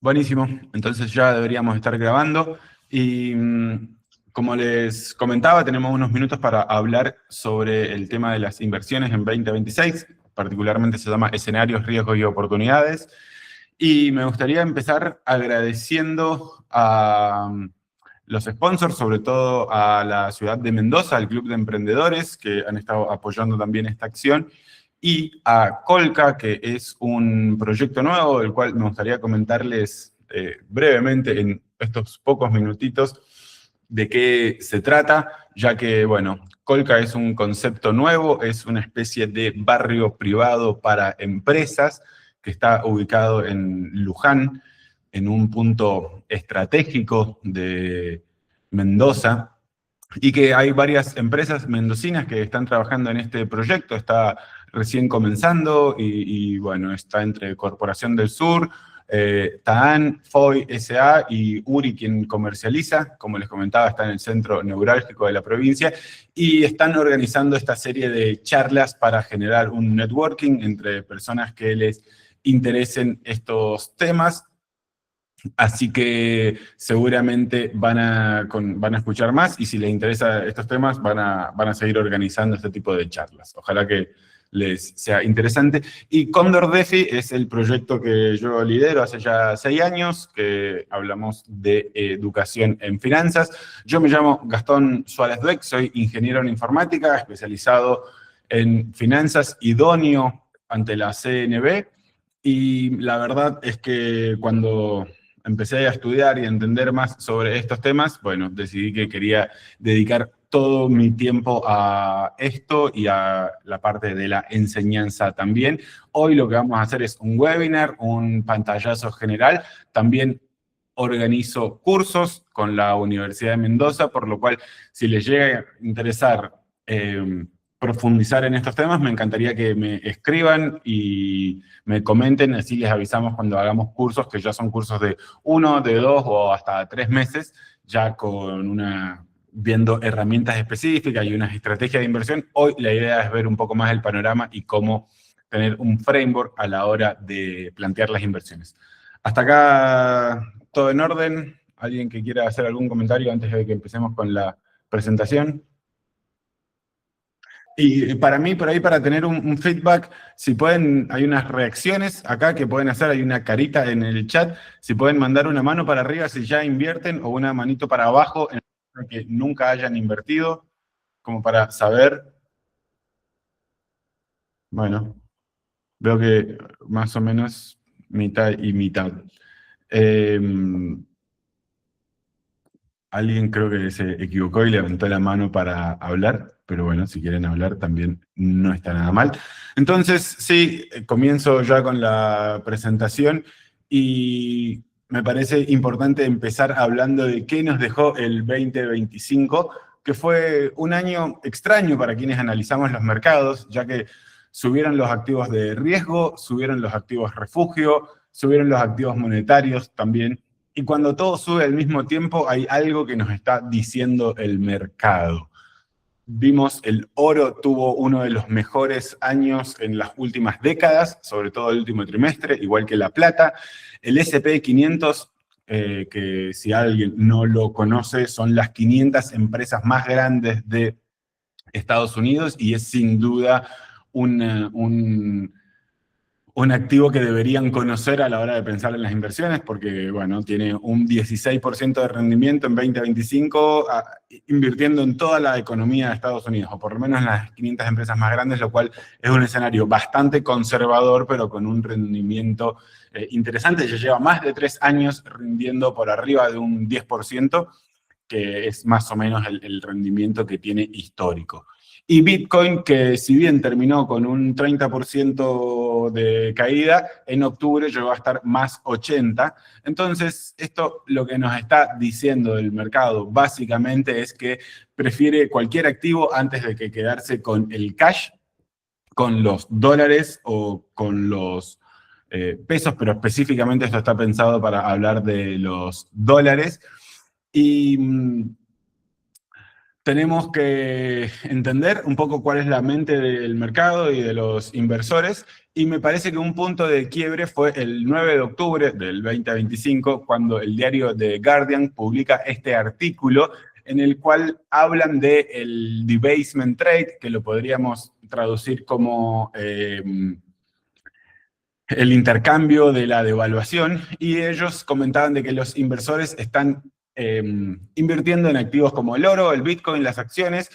Buenísimo, entonces ya deberíamos estar grabando y como les comentaba, tenemos unos minutos para hablar sobre el tema de las inversiones en 2026, particularmente se llama escenarios, riesgos y oportunidades, y me gustaría empezar agradeciendo a los sponsors, sobre todo a la ciudad de Mendoza, al Club de Emprendedores, que han estado apoyando también esta acción, y a Colca, que es un proyecto nuevo, del cual me gustaría comentarles brevemente en estos pocos minutitos de qué se trata, ya que, bueno, Colca es un concepto nuevo, es una especie de barrio privado para empresas que está ubicado en Luján, en un punto estratégico de Mendoza, y que hay varias empresas mendocinas que están trabajando en este proyecto. Está recién comenzando bueno, está entre Corporación del Sur, TAAN, FOI, SA y URI quien comercializa. Como les comentaba, está en el centro neurálgico de la provincia y están organizando esta serie de charlas para generar un networking entre personas que les interesen estos temas. Así que seguramente van a escuchar más y si les interesan estos temas van a seguir organizando este tipo de charlas. Ojalá que les sea interesante. Y Cóndor DeFi es el proyecto que yo lidero hace ya 6 años, que hablamos de educación en finanzas. Yo me llamo Gastón Suárez Dueck, soy ingeniero en informática, especializado en finanzas, idóneo ante la CNB. Y la verdad es que cuando empecé a estudiar y a entender más sobre estos temas, bueno, decidí que quería dedicar todo mi tiempo a esto y a la parte de la enseñanza también. Hoy lo que vamos a hacer es un webinar, un pantallazo general. También organizo cursos con la Universidad de Mendoza, por lo cual, si les llega a interesar profundizar en estos temas, me encantaría que me escriban y me comenten, así les avisamos cuando hagamos cursos, que ya son cursos de 1, de 2 o hasta 3 meses, ya viendo herramientas específicas y unas estrategias de inversión. Hoy la idea es ver un poco más el panorama y cómo tener un framework a la hora de plantear las inversiones. Hasta acá, todo en orden. ¿Alguien que quiera hacer algún comentario antes de que empecemos con la presentación? Y para mí, por ahí, para tener un feedback, si pueden, hay unas reacciones acá que pueden hacer, hay una carita en el chat, si pueden mandar una mano para arriba si ya invierten o una manito para abajo en que nunca hayan invertido, como para saber. Bueno, veo que más o menos mitad y mitad. Eh, Alguien creo que se equivocó y levantó la mano para hablar, pero bueno, si quieren hablar también no está nada mal. Entonces, sí, comienzo ya con la presentación y me parece importante empezar hablando de qué nos dejó el 2025, que fue un año extraño para quienes analizamos los mercados, ya que subieron los activos de riesgo, subieron los activos refugio, subieron los activos monetarios también. Y cuando todo sube al mismo tiempo, hay algo que nos está diciendo el mercado. Vimos el oro tuvo uno de los mejores años en las últimas décadas, sobre todo el último trimestre, igual que la plata. El S&P 500, que si alguien no lo conoce, son las 500 empresas más grandes de Estados Unidos y es sin duda un activo que deberían conocer a la hora de pensar en las inversiones, porque, bueno, tiene un 16% de rendimiento en 2025, invirtiendo en toda la economía de Estados Unidos, o por lo menos en las 500 empresas más grandes, lo cual es un escenario bastante conservador, pero con un rendimiento interesante. Ya lleva más de 3 años rindiendo por arriba de un 10%, que es más o menos el rendimiento que tiene histórico. Y Bitcoin, que si bien terminó con un 30% de caída, en octubre llegó a estar más 80. Entonces, esto lo que nos está diciendo el mercado básicamente es que prefiere cualquier activo antes de que quedarse con el cash, con los dólares o con los pesos, pero específicamente esto está pensado para hablar de los dólares. Y tenemos que entender un poco cuál es la mente del mercado y de los inversores, y me parece que un punto de quiebre fue el 9 de octubre del 2025, cuando el diario The Guardian publica este artículo en el cual hablan del debasement trade, que lo podríamos traducir como el intercambio de la devaluación, y ellos comentaban de que los inversores están invirtiendo en activos como el oro, el Bitcoin, las acciones,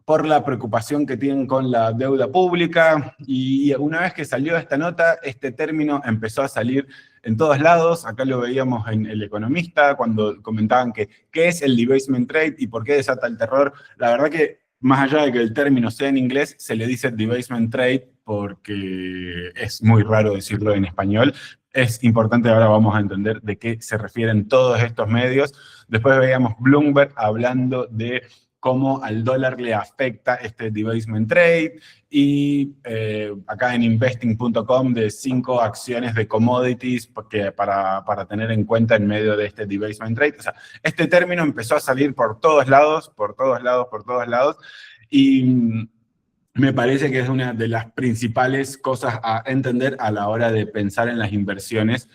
por la preocupación que tienen con la deuda pública. Y una vez que salió esta nota, este término empezó a salir en todos lados. Acá lo veíamos en El Economista, cuando comentaban que qué es el debasement trade y por qué desata el terror. La verdad que, más allá de que el término sea en inglés, se le dice debasement trade porque es muy raro decirlo en español. Es importante, ahora vamos a entender de qué se refieren todos estos medios. Después veíamos Bloomberg hablando de cómo al dólar le afecta este debasement trade, y acá en investing.com de 5 acciones de commodities para tener en cuenta en medio de este debasement trade. O sea, este término empezó a salir por todos lados, por todos lados, por todos lados, y me parece que es una de las principales cosas a entender a la hora de pensar en las inversiones.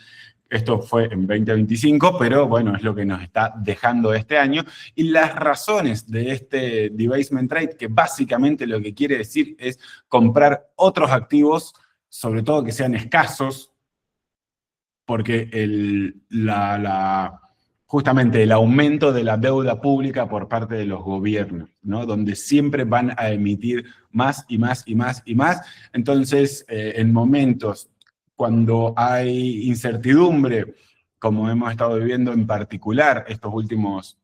Esto fue en 2025, pero bueno, es lo que nos está dejando este año. Y las razones de este debasement trade, que básicamente lo que quiere decir es comprar otros activos, sobre todo que sean escasos, porque justamente el aumento de la deuda pública por parte de los gobiernos, ¿no? Donde siempre van a emitir más y más y más y más. Entonces, en momentos cuando hay incertidumbre, como hemos estado viviendo en particular estos últimos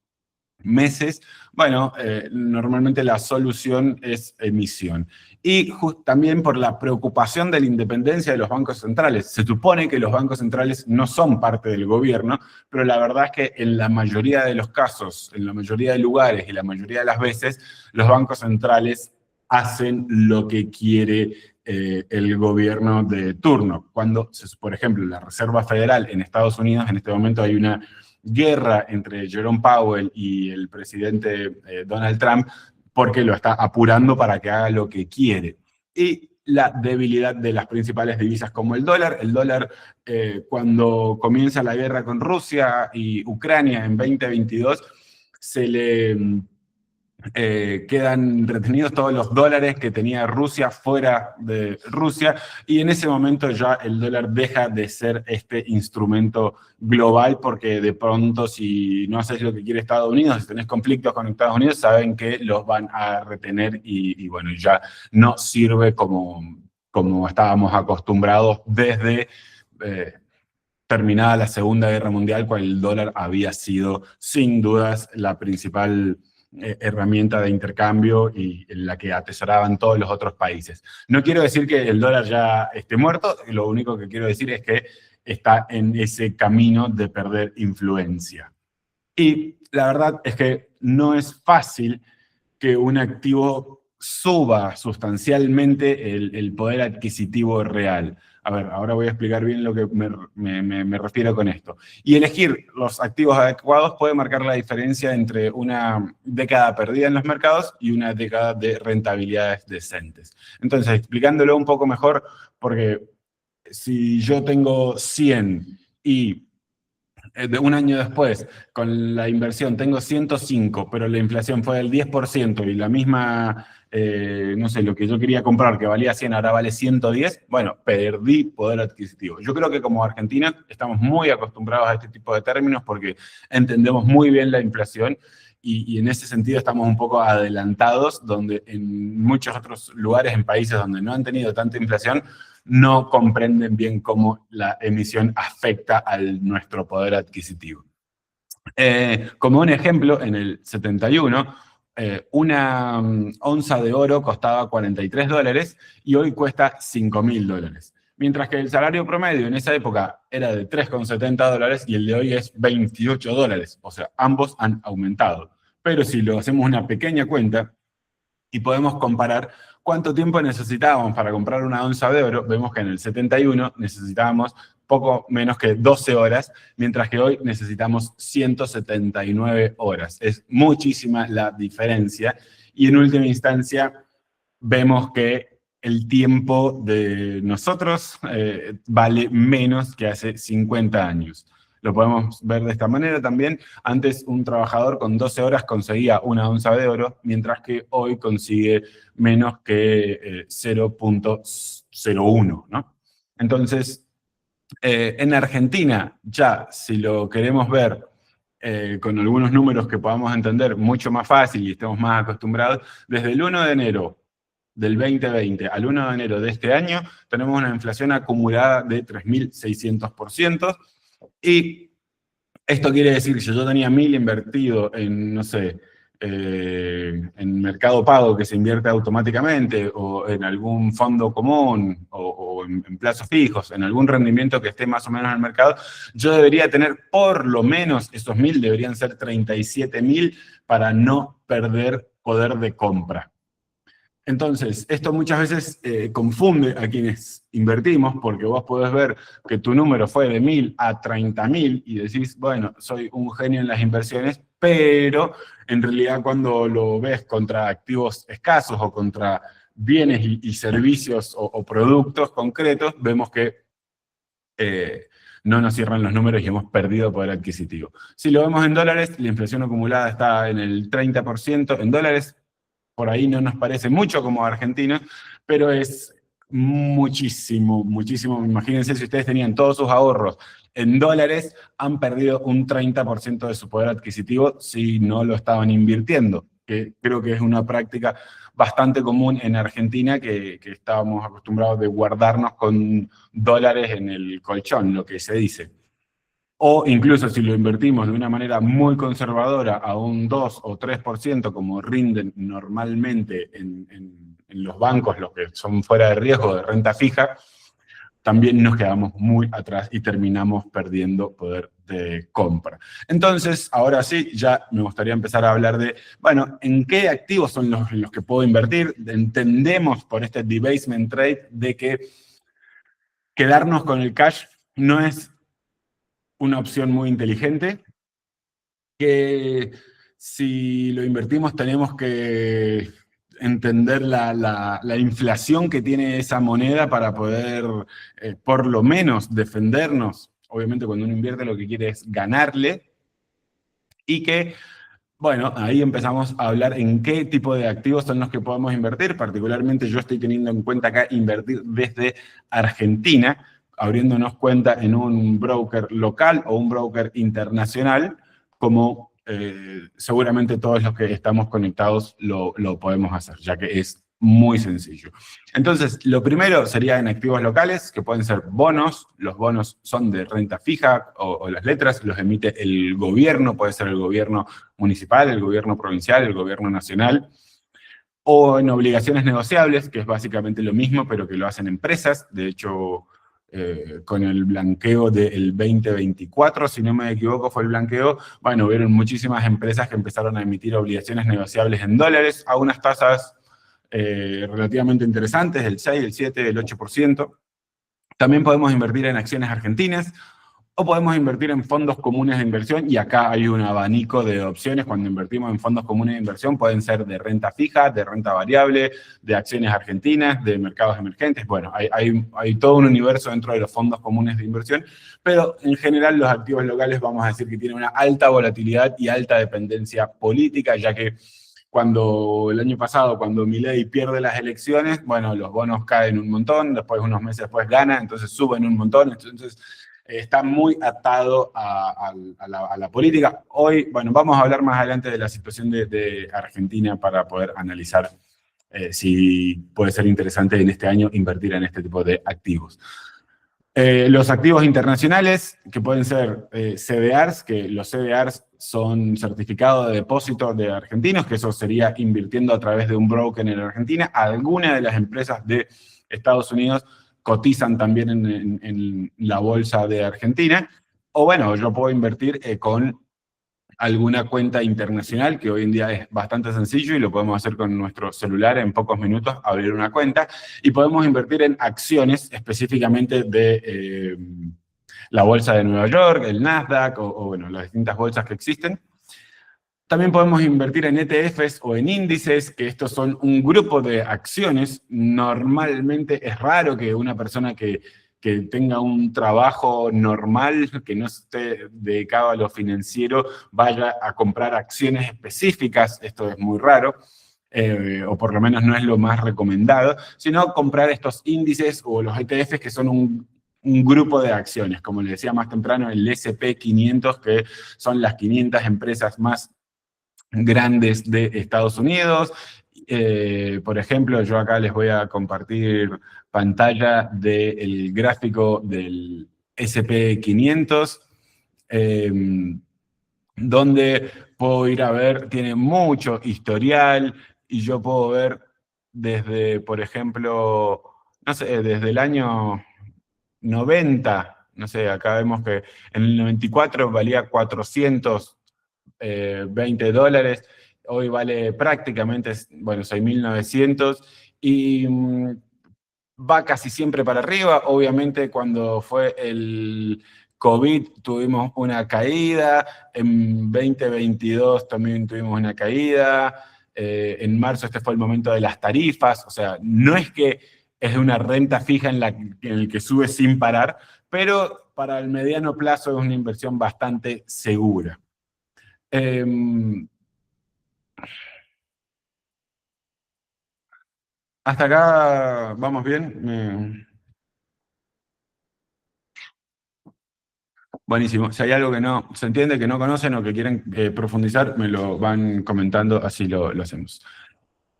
meses, bueno, normalmente la solución es emisión. Y también por la preocupación de la independencia de los bancos centrales. Se supone que los bancos centrales no son parte del gobierno, pero la verdad es que en la mayoría de los casos, en la mayoría de lugares y la mayoría de las veces, los bancos centrales hacen lo que quiere el gobierno de turno. Cuando, por ejemplo, la Reserva Federal en Estados Unidos, en este momento hay una guerra entre Jerome Powell y el presidente Donald Trump, porque lo está apurando para que haga lo que quiere. Y la debilidad de las principales divisas como el dólar. El dólar, cuando comienza la guerra con Rusia y Ucrania en 2022, se le quedan retenidos todos los dólares que tenía Rusia fuera de Rusia, y en ese momento ya el dólar deja de ser este instrumento global, porque de pronto si no haces lo que quiere Estados Unidos, si tenés conflictos con Estados Unidos, saben que los van a retener y bueno, ya no sirve como estábamos acostumbrados desde terminada la Segunda Guerra Mundial, cuando el dólar había sido sin dudas la principal herramienta de intercambio y en la que atesoraban todos los otros países. No quiero decir que el dólar ya esté muerto, lo único que quiero decir es que está en ese camino de perder influencia. Y la verdad es que no es fácil que un activo suba sustancialmente el poder adquisitivo real. A ver, ahora voy a explicar bien lo que me refiero con esto. Y elegir los activos adecuados puede marcar la diferencia entre una década perdida en los mercados y una década de rentabilidades decentes. Entonces, explicándolo un poco mejor, porque si yo tengo 100 y de un año después, con la inversión, tengo 105, pero la inflación fue del 10% y la misma, no sé, lo que yo quería comprar, que valía 100, ahora vale 110, bueno, perdí poder adquisitivo. Yo creo que como Argentina estamos muy acostumbrados a este tipo de términos porque entendemos muy bien la inflación y en ese sentido estamos un poco adelantados, donde en muchos otros lugares, en países donde no han tenido tanta inflación, no comprenden bien cómo la emisión afecta a nuestro poder adquisitivo. Como un ejemplo, en el 71, una onza de oro costaba $43 y hoy cuesta $5.000. Mientras que el salario promedio en esa época era de $3,70 y el de hoy es $28. O sea, ambos han aumentado. Pero si lo hacemos una pequeña cuenta y podemos comparar cuánto tiempo necesitábamos para comprar una onza de oro, vemos que en el 71 necesitábamos poco menos que 12 horas, mientras que hoy necesitamos 179 horas. Es muchísima la diferencia y en última instancia vemos que el tiempo de nosotros vale menos que hace 50 años. Lo podemos ver de esta manera también. Antes un trabajador con 12 horas conseguía 1 onza de oro, mientras que hoy consigue menos que 0,01, ¿no? Entonces, en Argentina, ya si lo queremos ver con algunos números que podamos entender mucho más fácil y estemos más acostumbrados, desde el 1 de enero del 2020 al 1 de enero de este año, tenemos una inflación acumulada de 3.600%, y esto quiere decir que si yo tenía 1.000 invertido en, no sé, en Mercado Pago que se invierte automáticamente, o en algún fondo común, o en plazos fijos, en algún rendimiento que esté más o menos en el mercado, yo debería tener por lo menos, esos 1.000 deberían ser 37.000 para no perder poder de compra. Entonces, esto muchas veces confunde a quienes invertimos, porque vos podés ver que tu número fue de 1.000 a 30.000 y decís, bueno, soy un genio en las inversiones, pero en realidad cuando lo ves contra activos escasos o contra bienes y servicios o productos concretos, vemos que no nos cierran los números y hemos perdido poder adquisitivo. Si lo vemos en dólares, la inflación acumulada está en el 30% en dólares. Por ahí no nos parece mucho como Argentina, pero es muchísimo, muchísimo. Imagínense si ustedes tenían todos sus ahorros en dólares, han perdido un 30% de su poder adquisitivo si no lo estaban invirtiendo, que creo que es una práctica bastante común en Argentina, que estábamos acostumbrados de guardarnos con dólares en el colchón, lo que se dice. O incluso si lo invertimos de una manera muy conservadora a un 2 o 3%, como rinden normalmente en los bancos, los que son fuera de riesgo de renta fija, también nos quedamos muy atrás y terminamos perdiendo poder de compra. Entonces, ahora sí, ya me gustaría empezar a hablar de, bueno, ¿en qué activos son los que puedo invertir? Entendemos por este debasement trade de que quedarnos con el cash no es una opción muy inteligente, que si lo invertimos tenemos que entender la inflación que tiene esa moneda para poder por lo menos defendernos. Obviamente cuando uno invierte lo que quiere es ganarle, y que, bueno, ahí empezamos a hablar en qué tipo de activos son los que podemos invertir. Particularmente yo estoy teniendo en cuenta acá invertir desde Argentina, abriéndonos cuenta en un broker local o un broker internacional, como seguramente todos los que estamos conectados lo podemos hacer, ya que es muy sencillo. Entonces, lo primero sería en activos locales, que pueden ser bonos. Los bonos son de renta fija, o las letras los emite el gobierno, puede ser el gobierno municipal, el gobierno provincial, el gobierno nacional, o en obligaciones negociables, que es básicamente lo mismo, pero que lo hacen empresas. De hecho, con el blanqueo del 2024, si no me equivoco, fue el blanqueo, bueno, hubieron muchísimas empresas que empezaron a emitir obligaciones negociables en dólares a unas tasas relativamente interesantes, el 6, el 7, el 8%. También podemos invertir en acciones argentinas, o podemos invertir en fondos comunes de inversión, y acá hay un abanico de opciones. Cuando invertimos en fondos comunes de inversión pueden ser de renta fija, de renta variable, de acciones argentinas, de mercados emergentes. Bueno, hay todo un universo dentro de los fondos comunes de inversión, pero en general los activos locales vamos a decir que tienen una alta volatilidad y alta dependencia política, ya que cuando el año pasado, cuando Milei pierde las elecciones, bueno, los bonos caen un montón, después unos meses después gana, entonces suben un montón, entonces está muy atado a la política. Hoy, bueno, vamos a hablar más adelante de la situación de Argentina para poder analizar si puede ser interesante en este año invertir en este tipo de activos. Los activos internacionales, que pueden ser CDRs, que los CDRs son certificados de depósito de argentinos, que eso sería invirtiendo a través de un broker en Argentina. Algunas de las empresas de Estados Unidos cotizan también en la bolsa de Argentina. O bueno, yo puedo invertir con alguna cuenta internacional, que hoy en día es bastante sencillo y lo podemos hacer con nuestro celular en pocos minutos, abrir una cuenta, y podemos invertir en acciones específicamente la bolsa de Nueva York, el Nasdaq, bueno, las distintas bolsas que existen. También podemos invertir en ETFs o en índices, que estos son un grupo de acciones. Normalmente es raro que una persona que tenga un trabajo normal, que no esté dedicado a lo financiero, vaya a comprar acciones específicas. Esto es muy raro. O por lo menos no es lo más recomendado, sino comprar estos índices o los ETFs que son un grupo de acciones, como les decía más temprano, el S&P 500, que son las 500 empresas más grandes de Estados Unidos. Por ejemplo, yo acá les voy a compartir pantalla del gráfico del S&P 500, donde puedo ir a ver, tiene mucho historial, y yo puedo ver desde, por ejemplo, no sé, desde el año 90, no sé, acá vemos que en el 94 valía 420 dólares, hoy vale prácticamente, bueno, 6.900, y va casi siempre para arriba. Obviamente cuando fue el COVID tuvimos una caída, en 2022 también tuvimos una caída, en marzo este fue el momento de las tarifas, o sea, no es que es una renta fija en el que sube sin parar, pero para el mediano plazo es una inversión bastante segura. Hasta acá vamos bien. Buenísimo. Si hay algo que no se entiende, que no conocen o que quieren profundizar, me lo van comentando, así lo hacemos.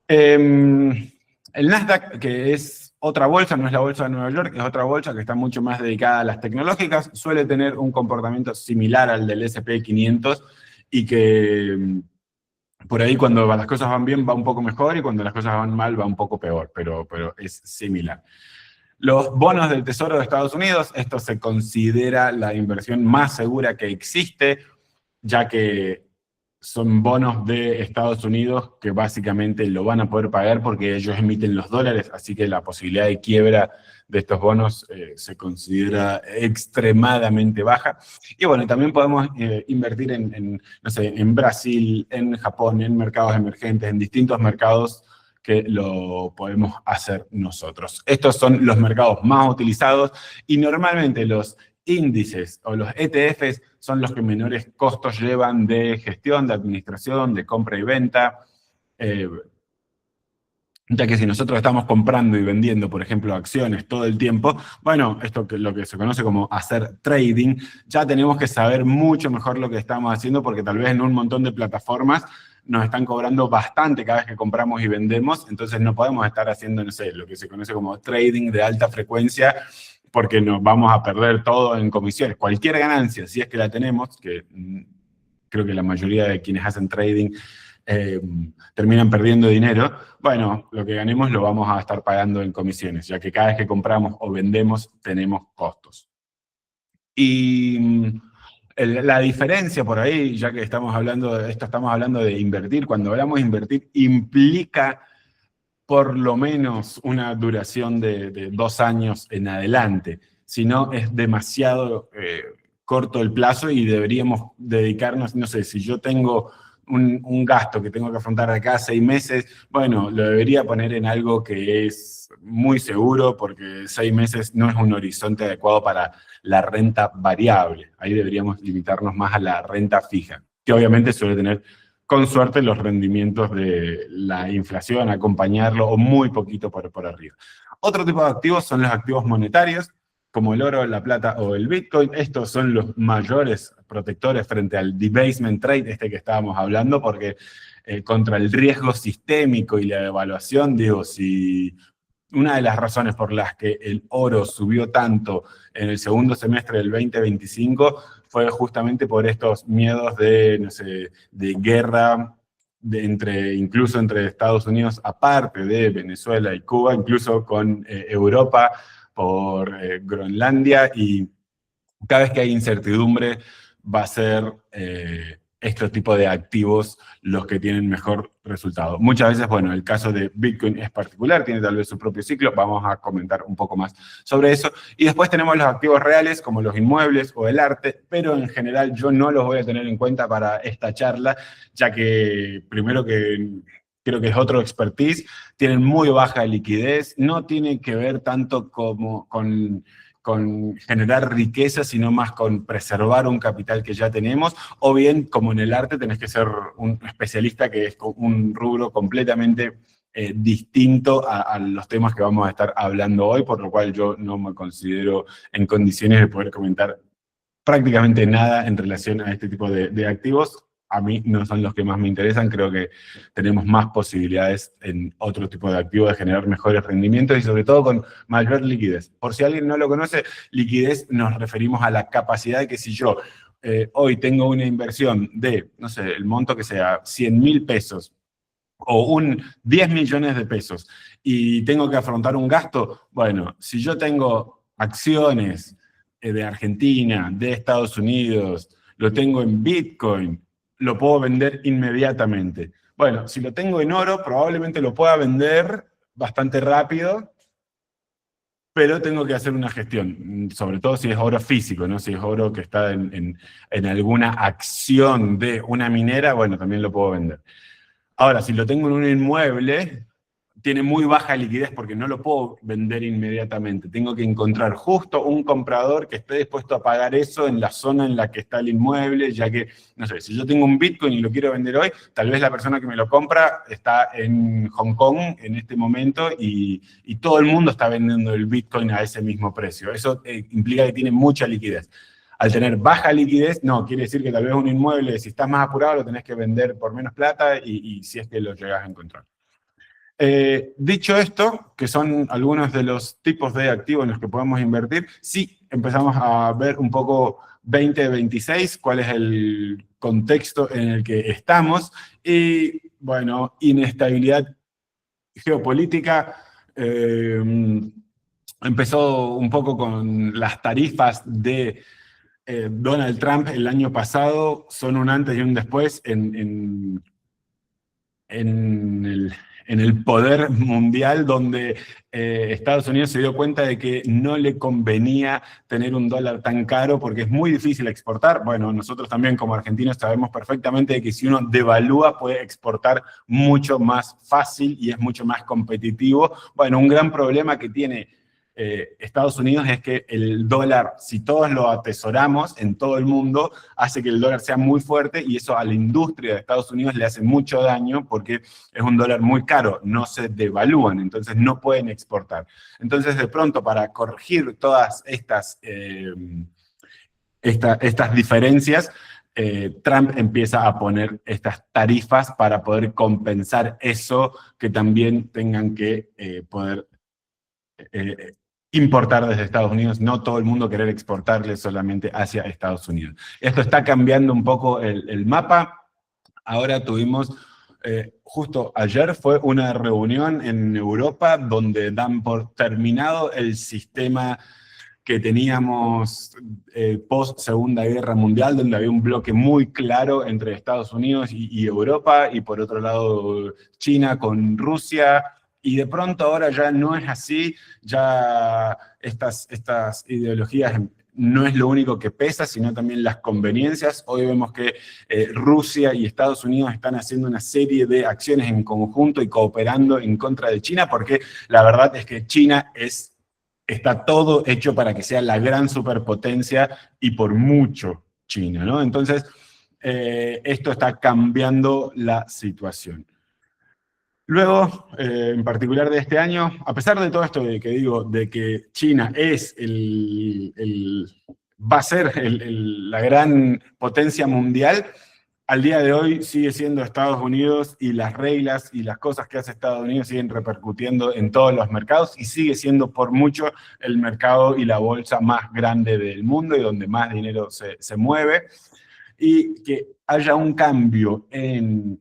El Nasdaq, que es otra bolsa, no es la bolsa de Nueva York, es otra bolsa que está mucho más dedicada a las tecnológicas, suele tener un comportamiento similar al del S&P 500 y que por ahí cuando las cosas van bien va un poco mejor y cuando las cosas van mal va un poco peor, pero es similar. Los bonos del Tesoro de Estados Unidos, esto se considera la inversión más segura que existe, ya que son bonos de Estados Unidos que básicamente lo van a poder pagar porque ellos emiten los dólares, así que la posibilidad de quiebra de estos bonos se considera extremadamente baja. Y bueno, también podemos invertir no sé, en Brasil, en Japón, en mercados emergentes, en distintos mercados que lo podemos hacer nosotros. Estos son los mercados más utilizados y normalmente los índices o los ETFs son los que menores costos llevan de gestión, de administración, de compra y venta, ya que si nosotros estamos comprando y vendiendo, por ejemplo, acciones todo el tiempo, bueno, esto que lo que se conoce como hacer trading, ya tenemos que saber mucho mejor lo que estamos haciendo porque tal vez en un montón de plataformas nos están cobrando bastante cada vez que compramos y vendemos, entonces no podemos estar haciendo, no sé, lo que se conoce como trading de alta frecuencia, porque nos vamos a perder todo en comisiones. Cualquier ganancia, si es que la tenemos, que creo que la mayoría de quienes hacen trading terminan perdiendo dinero, bueno, lo que ganemos lo vamos a estar pagando en comisiones, ya que cada vez que compramos o vendemos tenemos costos. Y la diferencia por ahí, ya que estamos hablando de esto, estamos hablando de invertir. Cuando hablamos de invertir, implica por lo menos una duración de 2 años en adelante. Si no, es demasiado corto el plazo y deberíamos dedicarnos, no sé, si yo tengo un gasto que tengo que afrontar de acá 6 meses, bueno, lo debería poner en algo que es muy seguro porque 6 meses no es un horizonte adecuado para la renta variable. Ahí deberíamos limitarnos más a la renta fija, que obviamente suele tener, con suerte, los rendimientos de la inflación, acompañarlo o muy poquito por arriba. Otro tipo de activos son los activos monetarios, como el oro, la plata o el Bitcoin. Estos son los mayores protectores frente al debasement trade, que estábamos hablando, porque contra el riesgo sistémico y la devaluación, digo, si una de las razones por las que el oro subió tanto en el segundo semestre del 2025 fue justamente por estos miedos de, no sé, de guerra incluso entre Estados Unidos, aparte de Venezuela y Cuba, incluso con Europa por Groenlandia, y cada vez que hay incertidumbre va a ser estos tipos de activos los que tienen mejor resultado. Muchas veces, bueno, el caso de Bitcoin es particular, tiene tal vez su propio ciclo, vamos a comentar un poco más sobre eso. Y después tenemos los activos reales, como los inmuebles o el arte, pero en general yo no los voy a tener en cuenta para esta charla, ya que primero que creo que es otro expertise, tienen muy baja liquidez, no tiene que ver tanto como con generar riqueza, sino más con preservar un capital que ya tenemos, o bien, como en el arte, tenés que ser un especialista, que es un rubro completamente distinto a los temas que vamos a estar hablando hoy, por lo cual yo no me considero en condiciones de poder comentar prácticamente nada en relación a este tipo de activos. A mí no son los que más me interesan, creo que tenemos más posibilidades en otro tipo de activos de generar mejores rendimientos y sobre todo con mayor liquidez. Por si alguien no lo conoce, liquidez nos referimos a la capacidad de que si yo hoy tengo una inversión de, no sé, el monto que sea, 100.000 pesos o 10 millones de pesos y tengo que afrontar un gasto, bueno, si yo tengo acciones de Argentina, de Estados Unidos, lo tengo en Bitcoin, lo puedo vender inmediatamente. Bueno, si lo tengo en oro, probablemente lo pueda vender bastante rápido, pero tengo que hacer una gestión, sobre todo si es oro físico, ¿no? Si es oro que está en alguna acción de una minera, bueno, también lo puedo vender. Ahora, si lo tengo en un inmueble, tiene muy baja liquidez porque no lo puedo vender inmediatamente. Tengo que encontrar justo un comprador que esté dispuesto a pagar eso en la zona en la que está el inmueble, ya que, no sé, si yo tengo un Bitcoin y lo quiero vender hoy, tal vez la persona que me lo compra está en Hong Kong en este momento y todo el mundo está vendiendo el Bitcoin a ese mismo precio. Eso implica que tiene mucha liquidez. Al tener baja liquidez, no, quiere decir que tal vez un inmueble, si estás más apurado, lo tenés que vender por menos plata y si es que lo llegas a encontrar. Dicho esto, que son algunos de los tipos de activos en los que podemos invertir, sí empezamos a ver un poco 2026, cuál es el contexto en el que estamos, y bueno, inestabilidad geopolítica. Empezó un poco con las tarifas de Donald Trump el año pasado, son un antes y un después en el poder mundial, donde Estados Unidos se dio cuenta de que no le convenía tener un dólar tan caro porque es muy difícil exportar. Bueno, nosotros también como argentinos sabemos perfectamente de que si uno devalúa puede exportar mucho más fácil y es mucho más competitivo. Bueno, un gran problema que tiene Estados Unidos es que el dólar, si todos lo atesoramos en todo el mundo, hace que el dólar sea muy fuerte y eso a la industria de Estados Unidos le hace mucho daño porque es un dólar muy caro, no se devalúan, entonces no pueden exportar. Entonces, de pronto, para corregir todas estas diferencias, Trump empieza a poner estas tarifas para poder compensar eso, que también tengan que poder importar desde Estados Unidos, no todo el mundo querer exportarle solamente hacia Estados Unidos. Esto está cambiando un poco el mapa. Ahora tuvimos, justo ayer fue una reunión en Europa donde dan por terminado el sistema que teníamos post Segunda Guerra Mundial, donde había un bloque muy claro entre Estados Unidos y Europa, y por otro lado China con Rusia. Y de pronto ahora ya no es así, ya estas ideologías no es lo único que pesa, sino también las conveniencias. Hoy vemos que Rusia y Estados Unidos están haciendo una serie de acciones en conjunto y cooperando en contra de China, porque la verdad es que China está todo hecho para que sea la gran superpotencia y por mucho China, ¿no? Entonces, esto está cambiando la situación. Luego, en particular de este año, a pesar de todo esto de que digo, de que China es va a ser la gran potencia mundial, al día de hoy sigue siendo Estados Unidos y las reglas y las cosas que hace Estados Unidos siguen repercutiendo en todos los mercados y sigue siendo por mucho el mercado y la bolsa más grande del mundo y donde más dinero se mueve. Y que haya un cambio en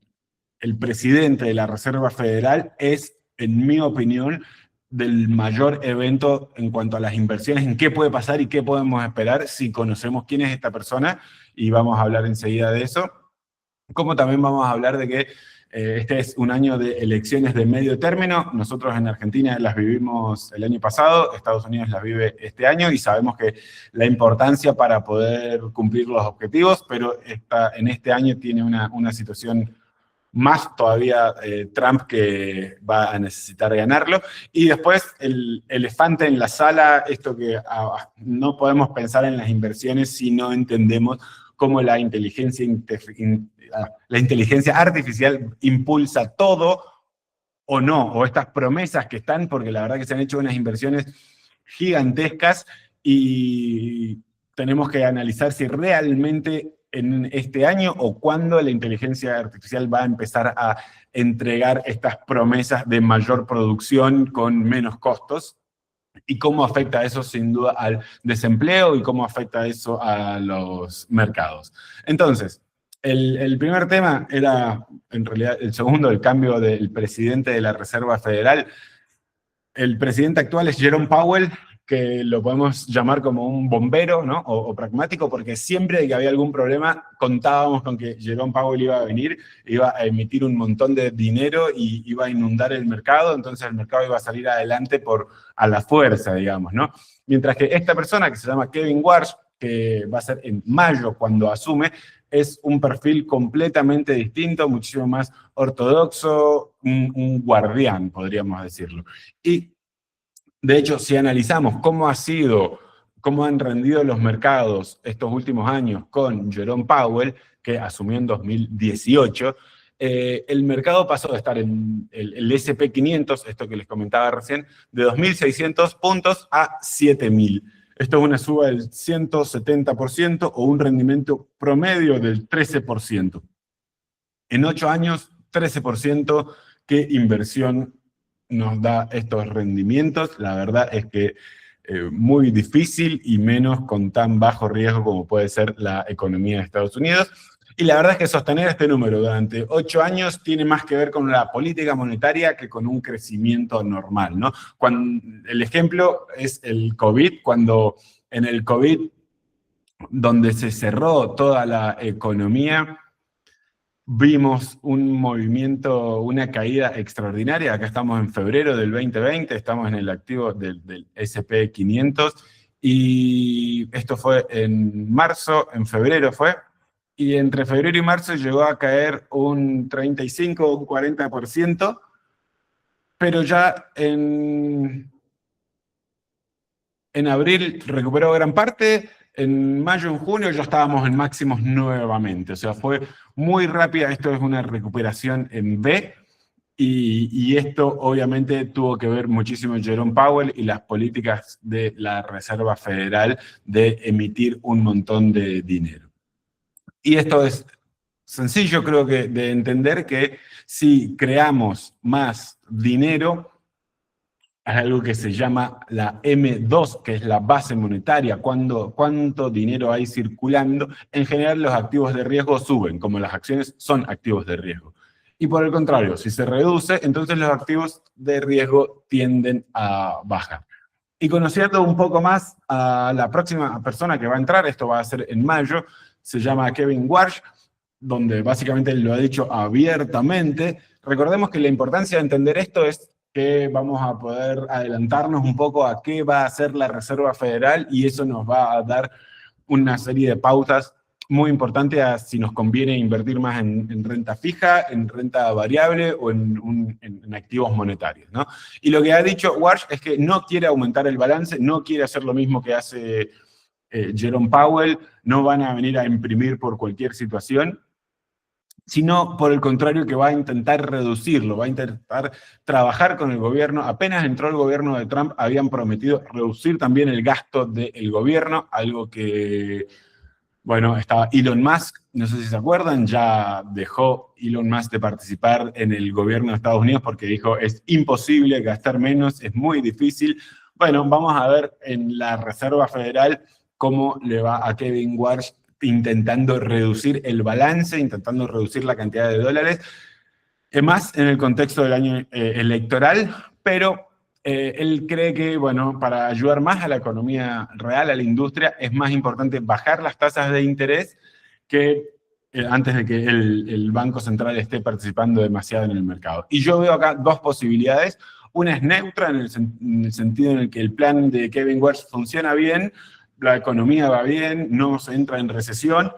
el presidente de la Reserva Federal es, en mi opinión, del mayor evento en cuanto a las inversiones, en qué puede pasar y qué podemos esperar si conocemos quién es esta persona, y vamos a hablar enseguida de eso. como también vamos a hablar de que este es un año de elecciones de medio término. Nosotros en Argentina las vivimos el año pasado, Estados Unidos las vive este año y sabemos que la importancia para poder cumplir los objetivos, pero en este año tiene una situación más todavía Trump, que va a necesitar ganarlo. Y después el elefante en la sala, esto que no podemos pensar en las inversiones si no entendemos cómo la inteligencia artificial impulsa todo o no, o estas promesas que están, porque la verdad que se han hecho unas inversiones gigantescas y tenemos que analizar si realmente en este año o cuándo la inteligencia artificial va a empezar a entregar estas promesas de mayor producción con menos costos, y cómo afecta eso sin duda al desempleo y cómo afecta eso a los mercados. Entonces, el primer tema era, en realidad, el segundo, el cambio del presidente de la Reserva Federal. El presidente actual es Jerome Powell, que lo podemos llamar como un bombero, ¿no? O pragmático, porque siempre que había algún problema contábamos con que Jerome Powell iba a venir, iba a emitir un montón de dinero y iba a inundar el mercado, entonces el mercado iba a salir adelante a la fuerza, digamos, ¿no? Mientras que esta persona, que se llama Kevin Warsh, que va a ser en mayo cuando asume, es un perfil completamente distinto, muchísimo más ortodoxo, un guardián, podríamos decirlo. Y, de hecho, si analizamos cómo han rendido los mercados estos últimos años con Jerome Powell, que asumió en 2018, el mercado pasó de estar en el S&P 500, esto que les comentaba recién, de 2.600 puntos a 7.000. Esto es una suba del 170% o un rendimiento promedio del 13%. En 8 años, 13%. ¿Qué inversión nos da estos rendimientos? La verdad es que muy difícil, y menos con tan bajo riesgo como puede ser la economía de Estados Unidos. Y la verdad es que sostener este número durante 8 años tiene más que ver con la política monetaria que con un crecimiento normal, ¿no? El ejemplo es el COVID, cuando en el COVID, donde se cerró toda la economía, vimos un movimiento, una caída extraordinaria. Acá estamos en febrero del 2020, estamos en el activo del S&P 500, y esto fue en marzo, en febrero fue, y entre febrero y marzo llegó a caer un 35 o un 40%, pero ya en abril recuperó gran parte, en mayo, en junio ya estábamos en máximos nuevamente. O sea, fue muy rápida. Esto es una recuperación en V, y esto obviamente tuvo que ver muchísimo Jerome Powell y las políticas de la Reserva Federal de emitir un montón de dinero. Y esto es sencillo, creo que, de entender, que si creamos más dinero, es algo que se llama la M2, que es la base monetaria, cuánto dinero hay circulando. En general, los activos de riesgo suben, como las acciones son activos de riesgo. Y por el contrario, si se reduce, entonces los activos de riesgo tienden a bajar. Y conociendo un poco más a la próxima persona que va a entrar, esto va a ser en mayo, se llama Kevin Warsh, donde básicamente lo ha dicho abiertamente. Recordemos que la importancia de entender esto es que vamos a poder adelantarnos un poco a qué va a hacer la Reserva Federal, y eso nos va a dar una serie de pautas muy importantes a si nos conviene invertir más en renta fija, en renta variable o en activos monetarios, ¿no? Y lo que ha dicho Warsh es que no quiere aumentar el balance, no quiere hacer lo mismo que hace Jerome Powell, no van a venir a imprimir por cualquier situación, sino por el contrario, que va a intentar reducirlo, va a intentar trabajar con el gobierno. Apenas entró el gobierno de Trump, habían prometido reducir también el gasto del gobierno, algo que, bueno, estaba Elon Musk, no sé si se acuerdan, ya dejó Elon Musk de participar en el gobierno de Estados Unidos porque dijo, es imposible gastar menos, es muy difícil. Bueno, vamos a ver en la Reserva Federal cómo le va a Kevin Warsh intentando reducir el balance, intentando reducir la cantidad de dólares, más en el contexto del año electoral, pero él cree que, bueno, para ayudar más a la economía real, a la industria, es más importante bajar las tasas de interés que antes de que el Banco Central esté participando demasiado en el mercado. Y yo veo acá dos posibilidades. Una es neutra en el sentido en el que el plan de Kevin Warsh funciona bien, la economía va bien, no se entra en recesión,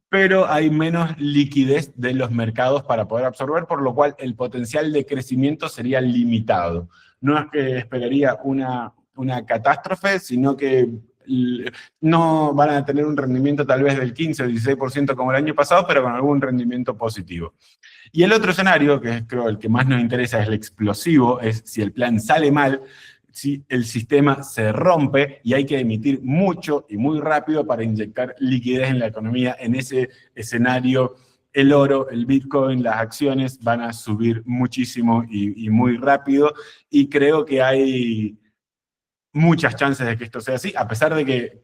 pero hay menos liquidez de los mercados para poder absorber, por lo cual el potencial de crecimiento sería limitado. No es que esperaría una catástrofe, sino que no van a tener un rendimiento tal vez del 15 o 16% como el año pasado, pero con algún rendimiento positivo. Y el otro escenario, que es creo el que más nos interesa, es el explosivo, es si el plan sale mal, si el sistema se rompe y hay que emitir mucho y muy rápido para inyectar liquidez en la economía. En ese escenario, el oro, el Bitcoin, las acciones van a subir muchísimo y muy rápido, y creo que hay muchas chances de que esto sea así, a pesar de que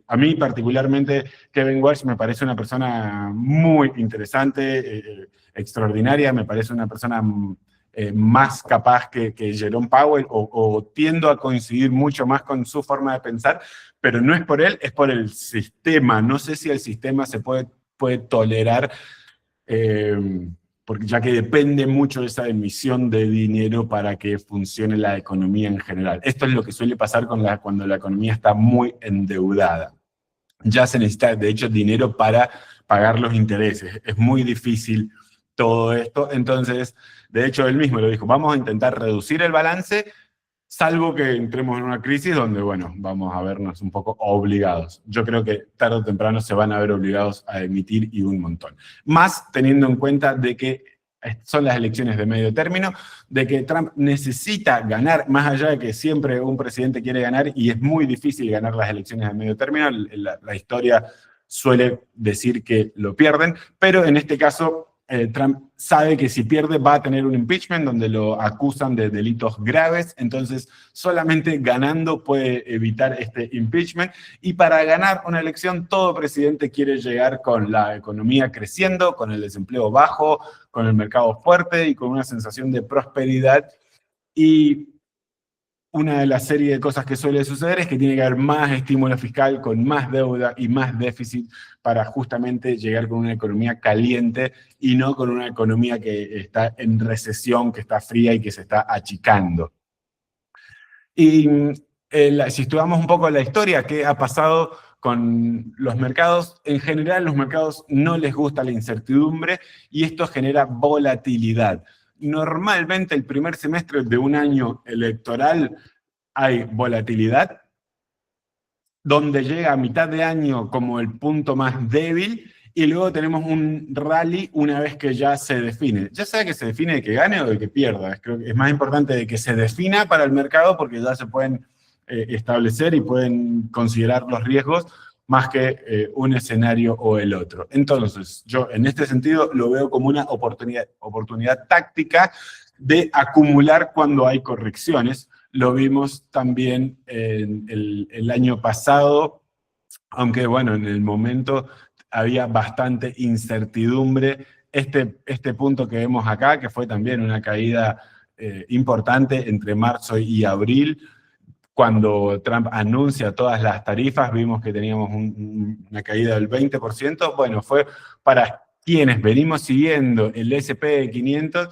a mí particularmente Kevin Warsh me parece una persona muy interesante, extraordinaria, me parece una persona más capaz que Jerome Powell, o tiendo a coincidir mucho más con su forma de pensar, pero no es por él, es por el sistema. No sé si el sistema se puede tolerar, porque ya que depende mucho de esa emisión de dinero para que funcione la economía en general. Esto es lo que suele pasar cuando la economía está muy endeudada. Ya se necesita, de hecho, dinero para pagar los intereses. Es muy difícil todo esto. Entonces, de hecho, él mismo lo dijo, vamos a intentar reducir el balance, salvo que entremos en una crisis donde, bueno, vamos a vernos un poco obligados. Yo creo que tarde o temprano se van a ver obligados a emitir, y un montón. Más teniendo en cuenta de que son las elecciones de medio término, de que Trump necesita ganar, más allá de que siempre un presidente quiere ganar, y es muy difícil ganar las elecciones de medio término, la historia suele decir que lo pierden, pero en este caso Trump sabe que si pierde va a tener un impeachment donde lo acusan de delitos graves, entonces solamente ganando puede evitar este impeachment, y para ganar una elección todo presidente quiere llegar con la economía creciendo, con el desempleo bajo, con el mercado fuerte y con una sensación de prosperidad. Y una de las series de cosas que suele suceder es que tiene que haber más estímulo fiscal, con más deuda y más déficit, para justamente llegar con una economía caliente y no con una economía que está en recesión, que está fría y que se está achicando. Y si estudiamos un poco la historia, ¿qué ha pasado con los mercados? En general, los mercados no les gusta la incertidumbre y esto genera volatilidad. Normalmente el primer semestre de un año electoral hay volatilidad, donde llega a mitad de año como el punto más débil, y luego tenemos un rally una vez que ya se define. Ya sea que se define de que gane o de que pierda. Creo que es más importante de que se defina para el mercado, porque ya se pueden establecer y pueden considerar los riesgos, más que un escenario o el otro. Entonces, yo en este sentido lo veo como una oportunidad táctica de acumular cuando hay correcciones. Lo vimos también el año pasado, aunque bueno, en el momento había bastante incertidumbre. Este punto que vemos acá, que fue también una caída importante entre marzo y abril, cuando Trump anuncia todas las tarifas, vimos que teníamos una caída del 20%. Bueno, fue para quienes venimos siguiendo el S&P 500,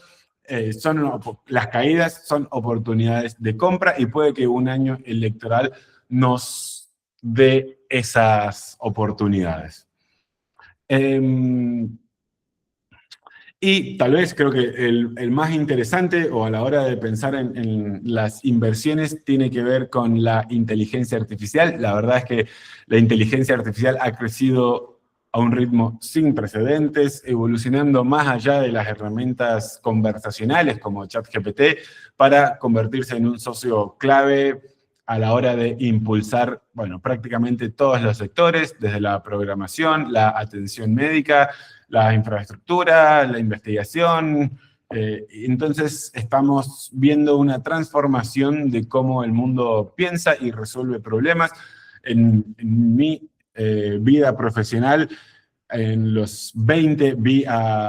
las caídas son oportunidades de compra, y puede que un año electoral nos dé esas oportunidades. Y tal vez creo que el más interesante, o a la hora de pensar en las inversiones, tiene que ver con la inteligencia artificial. La verdad es que la inteligencia artificial ha crecido a un ritmo sin precedentes, evolucionando más allá de las herramientas conversacionales como ChatGPT, para convertirse en un socio clave a la hora de impulsar, bueno, prácticamente todos los sectores, desde la programación, la atención médica, la infraestructura, la investigación. Entonces estamos viendo una transformación de cómo el mundo piensa y resuelve problemas. En mi vida profesional, en los 20 vi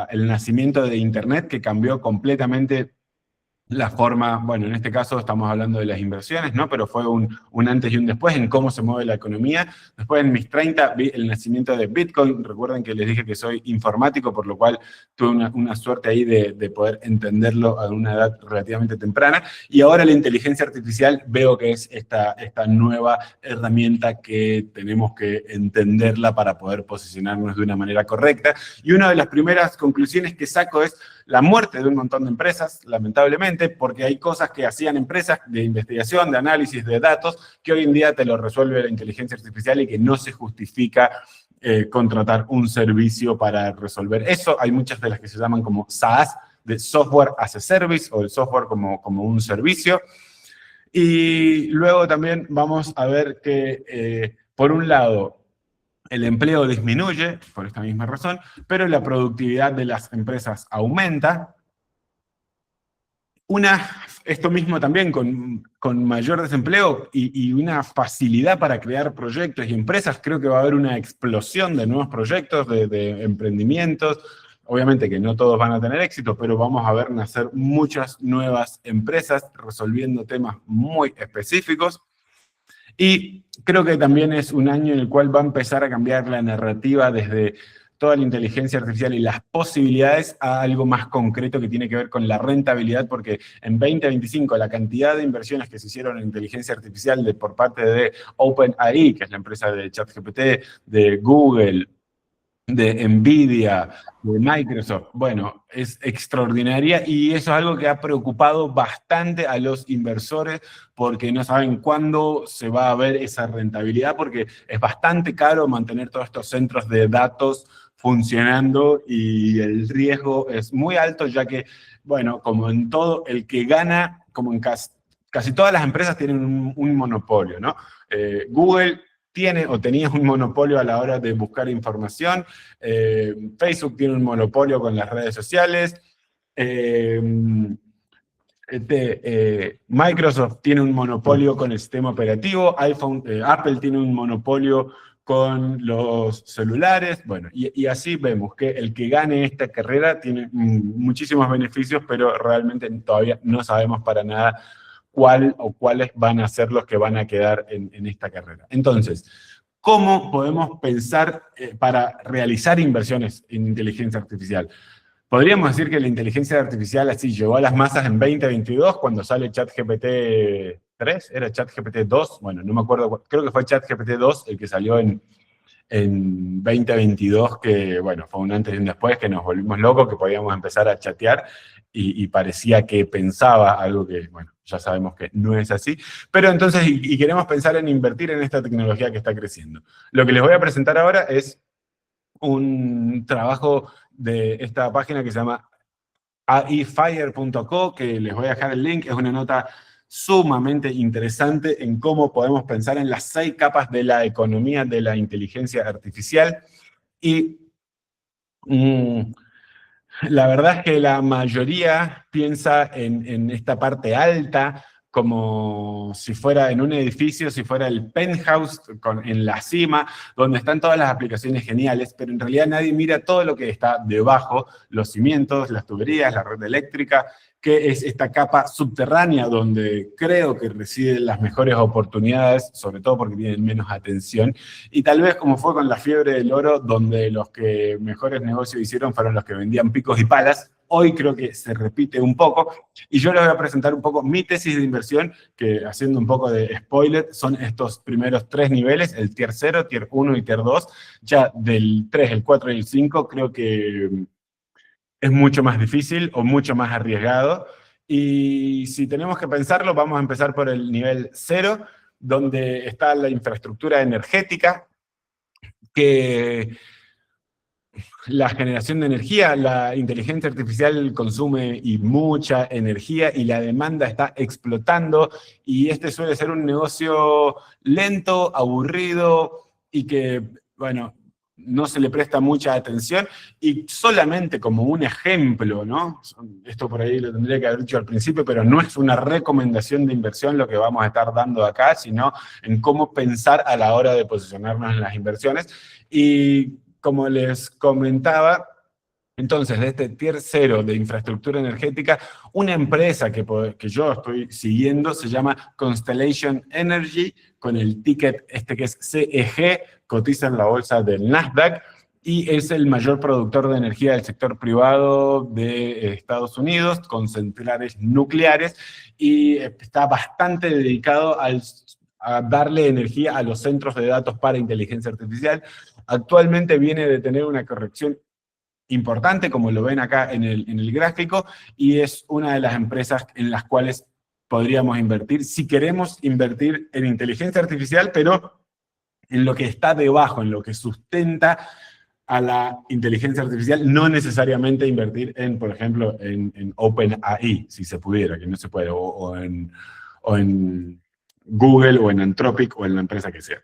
el nacimiento de Internet, que cambió completamente la forma, bueno, en este caso estamos hablando de las inversiones, ¿no? Pero fue un antes y un después en cómo se mueve la economía. Después, en mis 30, vi el nacimiento de Bitcoin. Recuerden que les dije que soy informático, por lo cual tuve una suerte ahí de poder entenderlo a una edad relativamente temprana. Y ahora la inteligencia artificial veo que es esta nueva herramienta que tenemos que entenderla para poder posicionarnos de una manera correcta. Y una de las primeras conclusiones que saco es la muerte de un montón de empresas, lamentablemente, porque hay cosas que hacían empresas de investigación, de análisis de datos, que hoy en día te lo resuelve la inteligencia artificial y que no se justifica contratar un servicio para resolver eso. Hay muchas de las que se llaman como SaaS, de Software as a Service, o el software como un servicio. Y luego también vamos a ver que, por un lado, el empleo disminuye por esta misma razón, pero la productividad de las empresas aumenta. Esto mismo también con mayor desempleo y una facilidad para crear proyectos y empresas, creo que va a haber una explosión de nuevos proyectos, de emprendimientos. Obviamente que no todos van a tener éxito, pero vamos a ver nacer muchas nuevas empresas resolviendo temas muy específicos. Y creo que también es un año en el cual va a empezar a cambiar la narrativa desde toda la inteligencia artificial y las posibilidades a algo más concreto que tiene que ver con la rentabilidad, porque en 2025 la cantidad de inversiones que se hicieron en inteligencia artificial por parte de OpenAI, que es la empresa de ChatGPT, de Google, de Nvidia, de Microsoft, bueno, es extraordinaria y eso es algo que ha preocupado bastante a los inversores porque no saben cuándo se va a ver esa rentabilidad, porque es bastante caro mantener todos estos centros de datos funcionando y el riesgo es muy alto, ya que, bueno, como en todo, el que gana, como en casi todas las empresas tienen un monopolio, ¿no? Google tiene o tenía un monopolio a la hora de buscar información, Facebook tiene un monopolio con las redes sociales, Microsoft tiene un monopolio con el sistema operativo, Apple tiene un monopolio con los celulares, bueno, y así vemos que el que gane esta carrera tiene muchísimos beneficios, pero realmente todavía no sabemos para nada cuál o cuáles van a ser los que van a quedar en esta carrera. Entonces, ¿cómo podemos pensar para realizar inversiones en inteligencia artificial? Podríamos decir que la inteligencia artificial así llegó a las masas en 2022, cuando sale ChatGPT 3, ¿era ChatGPT 2? Bueno, no me acuerdo, creo que fue ChatGPT 2 el que salió en 2022, que bueno, fue un antes y un después, que nos volvimos locos, que podíamos empezar a chatear y parecía que pensaba algo que, bueno, ya sabemos que no es así. Pero entonces, y queremos pensar en invertir en esta tecnología que está creciendo. Lo que les voy a presentar ahora es un trabajo de esta página que se llama aifire.co, que les voy a dejar el link, es una nota sumamente interesante en cómo podemos pensar en las 6 capas de la economía de la inteligencia artificial. Y la verdad es que la mayoría piensa en esta parte alta, como si fuera en un edificio, si fuera el penthouse en la cima, donde están todas las aplicaciones geniales, pero en realidad nadie mira todo lo que está debajo, los cimientos, las tuberías, la red eléctrica, que es esta capa subterránea donde creo que residen las mejores oportunidades, sobre todo porque tienen menos atención, y tal vez como fue con la fiebre del oro, donde los que mejores negocios hicieron fueron los que vendían picos y palas. Hoy creo que se repite un poco, y yo les voy a presentar un poco mi tesis de inversión, que haciendo un poco de spoiler, son estos primeros 3 niveles, el Tier 0, Tier 1 y Tier 2, ya del 3, el 4 y el 5, creo que es mucho más difícil o mucho más arriesgado, y si tenemos que pensarlo, vamos a empezar por el nivel 0, donde está la infraestructura energética, que la generación de energía, la inteligencia artificial consume y mucha energía y la demanda está explotando, y este suele ser un negocio lento, aburrido y que, bueno, no se le presta mucha atención. Y solamente como un ejemplo, ¿no? Esto por ahí lo tendría que haber dicho al principio, pero no es una recomendación de inversión lo que vamos a estar dando acá, sino en cómo pensar a la hora de posicionarnos en las inversiones. Y como les comentaba, Entonces, de este tier 0 de infraestructura energética, una empresa que yo estoy siguiendo se llama Constellation Energy, con el ticket que es CEG, cotiza en la bolsa del Nasdaq, y es el mayor productor de energía del sector privado de Estados Unidos, con centrales nucleares, y está bastante dedicado a darle energía a los centros de datos para inteligencia artificial. Actualmente viene de tener una corrección importante, como lo ven acá en el gráfico, y es una de las empresas en las cuales podríamos invertir, si queremos invertir en inteligencia artificial, pero en lo que está debajo, en lo que sustenta a la inteligencia artificial, no necesariamente invertir en, por ejemplo, en OpenAI, si se pudiera, que no se puede, o en Google, o en Anthropic, o en la empresa que sea.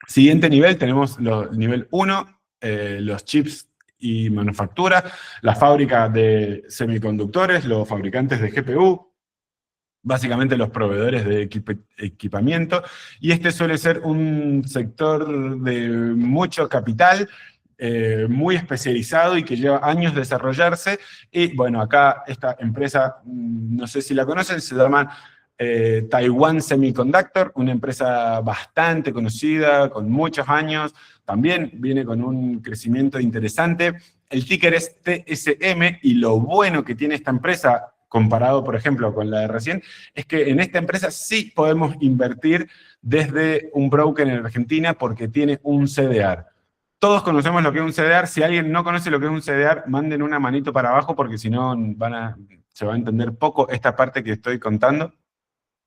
Siguiente nivel, tenemos nivel 1, los chips y manufactura, la fábrica de semiconductores, los fabricantes de GPU, básicamente los proveedores de equipamiento, y este suele ser un sector de mucho capital, muy especializado y que lleva años desarrollarse. Y bueno, acá esta empresa, no sé si la conocen, se llama Taiwan Semiconductor, una empresa bastante conocida, con muchos años, también viene con un crecimiento interesante. El ticker es TSM, y lo bueno que tiene esta empresa, comparado, por ejemplo, con la de recién, es que en esta empresa sí podemos invertir desde un broker en Argentina porque tiene un CDR. Todos conocemos lo que es un CDR. Si alguien no conoce lo que es un CDR, manden una manito para abajo porque si no se va a entender poco esta parte que estoy contando.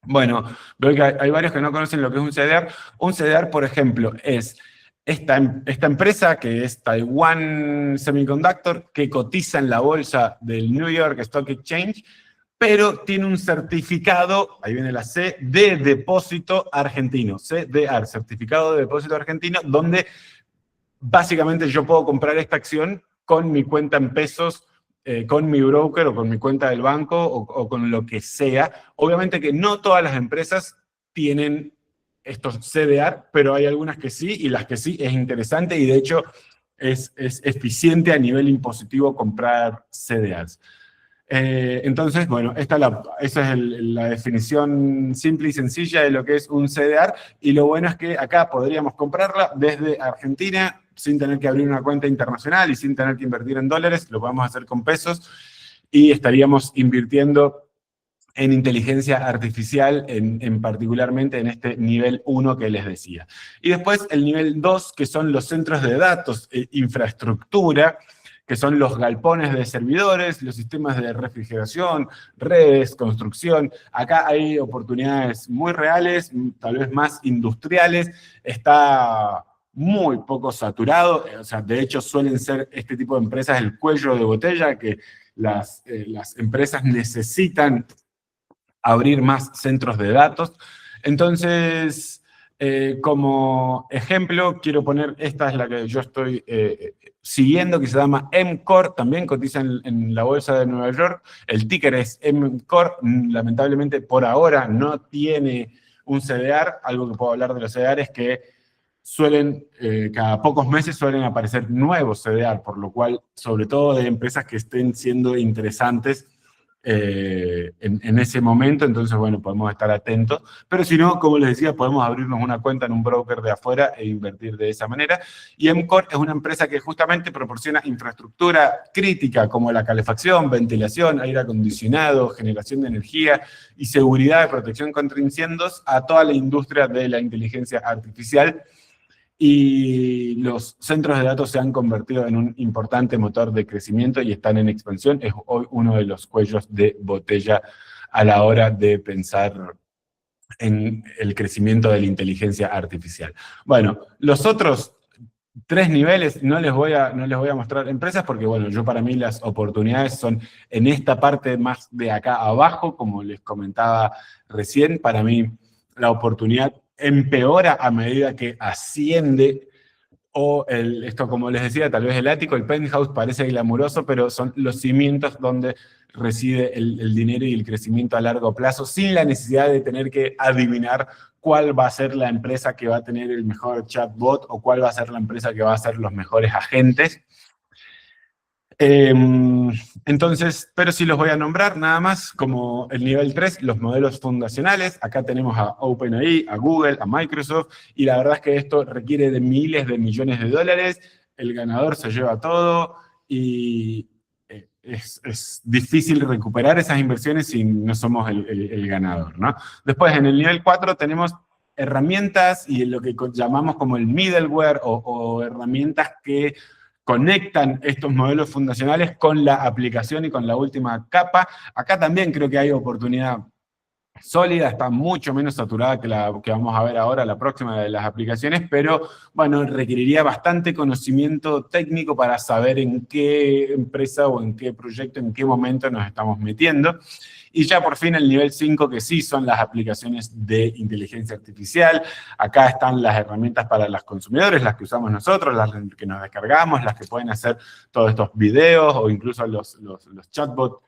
Bueno, veo que hay varios que no conocen lo que es un CDR. Un CDR, por ejemplo, es esta empresa que es Taiwan Semiconductor, que cotiza en la bolsa del New York Stock Exchange, pero tiene un certificado, ahí viene la C, de depósito argentino, CDR, certificado de depósito argentino, donde básicamente yo puedo comprar esta acción con mi cuenta en pesos, con mi broker o con mi cuenta del banco o con lo que sea. Obviamente que no todas las empresas tienen estos CDR, pero hay algunas que sí, y las que sí es interesante, y de hecho es eficiente a nivel impositivo comprar CDRs. Entonces, bueno, esa es la definición simple y sencilla de lo que es un CDR, y lo bueno es que acá podríamos comprarla desde Argentina, sin tener que abrir una cuenta internacional y sin tener que invertir en dólares, lo podemos hacer con pesos, y estaríamos invirtiendo en inteligencia artificial, particularmente en este nivel 1 que les decía. Y después el nivel 2, que son los centros de datos, infraestructura, que son los galpones de servidores, los sistemas de refrigeración, redes, construcción. Acá hay oportunidades muy reales, tal vez más industriales. Está muy poco saturado, o sea, de hecho suelen ser este tipo de empresas el cuello de botella, que las empresas necesitan abrir más centros de datos. Entonces, como ejemplo, quiero poner, esta es la que yo estoy siguiendo, que se llama MCOR, también cotiza en la bolsa de Nueva York. El ticker es MCOR, lamentablemente por ahora no tiene un CDR. Algo que puedo hablar de los CDR es que cada pocos meses suelen aparecer nuevos CDR, por lo cual, sobre todo de empresas que estén siendo interesantes en ese momento, entonces, bueno, podemos estar atentos. Pero si no, como les decía, podemos abrirnos una cuenta en un broker de afuera e invertir de esa manera. Y MCOR es una empresa que justamente proporciona infraestructura crítica como la calefacción, ventilación, aire acondicionado, generación de energía y seguridad de protección contra incendios a toda la industria de la inteligencia artificial. Y los centros de datos se han convertido en un importante motor de crecimiento y están en expansión. Es hoy uno de los cuellos de botella a la hora de pensar en el crecimiento de la inteligencia artificial. Bueno, los otros 3 niveles no les voy a mostrar empresas porque, bueno, para mí las oportunidades son en esta parte más de acá abajo, como les comentaba recién. Para mí la oportunidad empeora a medida que asciende, o esto, como les decía, tal vez el ático, el penthouse parece glamuroso, pero son los cimientos donde reside el dinero y el crecimiento a largo plazo, sin la necesidad de tener que adivinar cuál va a ser la empresa que va a tener el mejor chatbot o cuál va a ser la empresa que va a ser los mejores agentes. Entonces, pero sí los voy a nombrar nada más como el nivel 3, los modelos fundacionales. Acá tenemos a OpenAI, a Google, a Microsoft, y la verdad es que esto requiere de miles de millones de dólares. El ganador se lleva todo y es difícil recuperar esas inversiones si no somos el ganador, ¿no? Después, en el nivel 4 tenemos herramientas y lo que llamamos como el middleware o herramientas que conectan estos modelos fundacionales con la aplicación y con la última capa. Acá también creo que hay oportunidad sólida, está mucho menos saturada que la que vamos a ver ahora, la próxima de las aplicaciones, pero bueno, requeriría bastante conocimiento técnico para saber en qué empresa o en qué proyecto, en qué momento nos estamos metiendo. Y ya por fin el nivel 5, que sí son las aplicaciones de inteligencia artificial. Acá están las herramientas para los consumidores, las que usamos nosotros, las que nos descargamos, las que pueden hacer todos estos videos o incluso los chatbots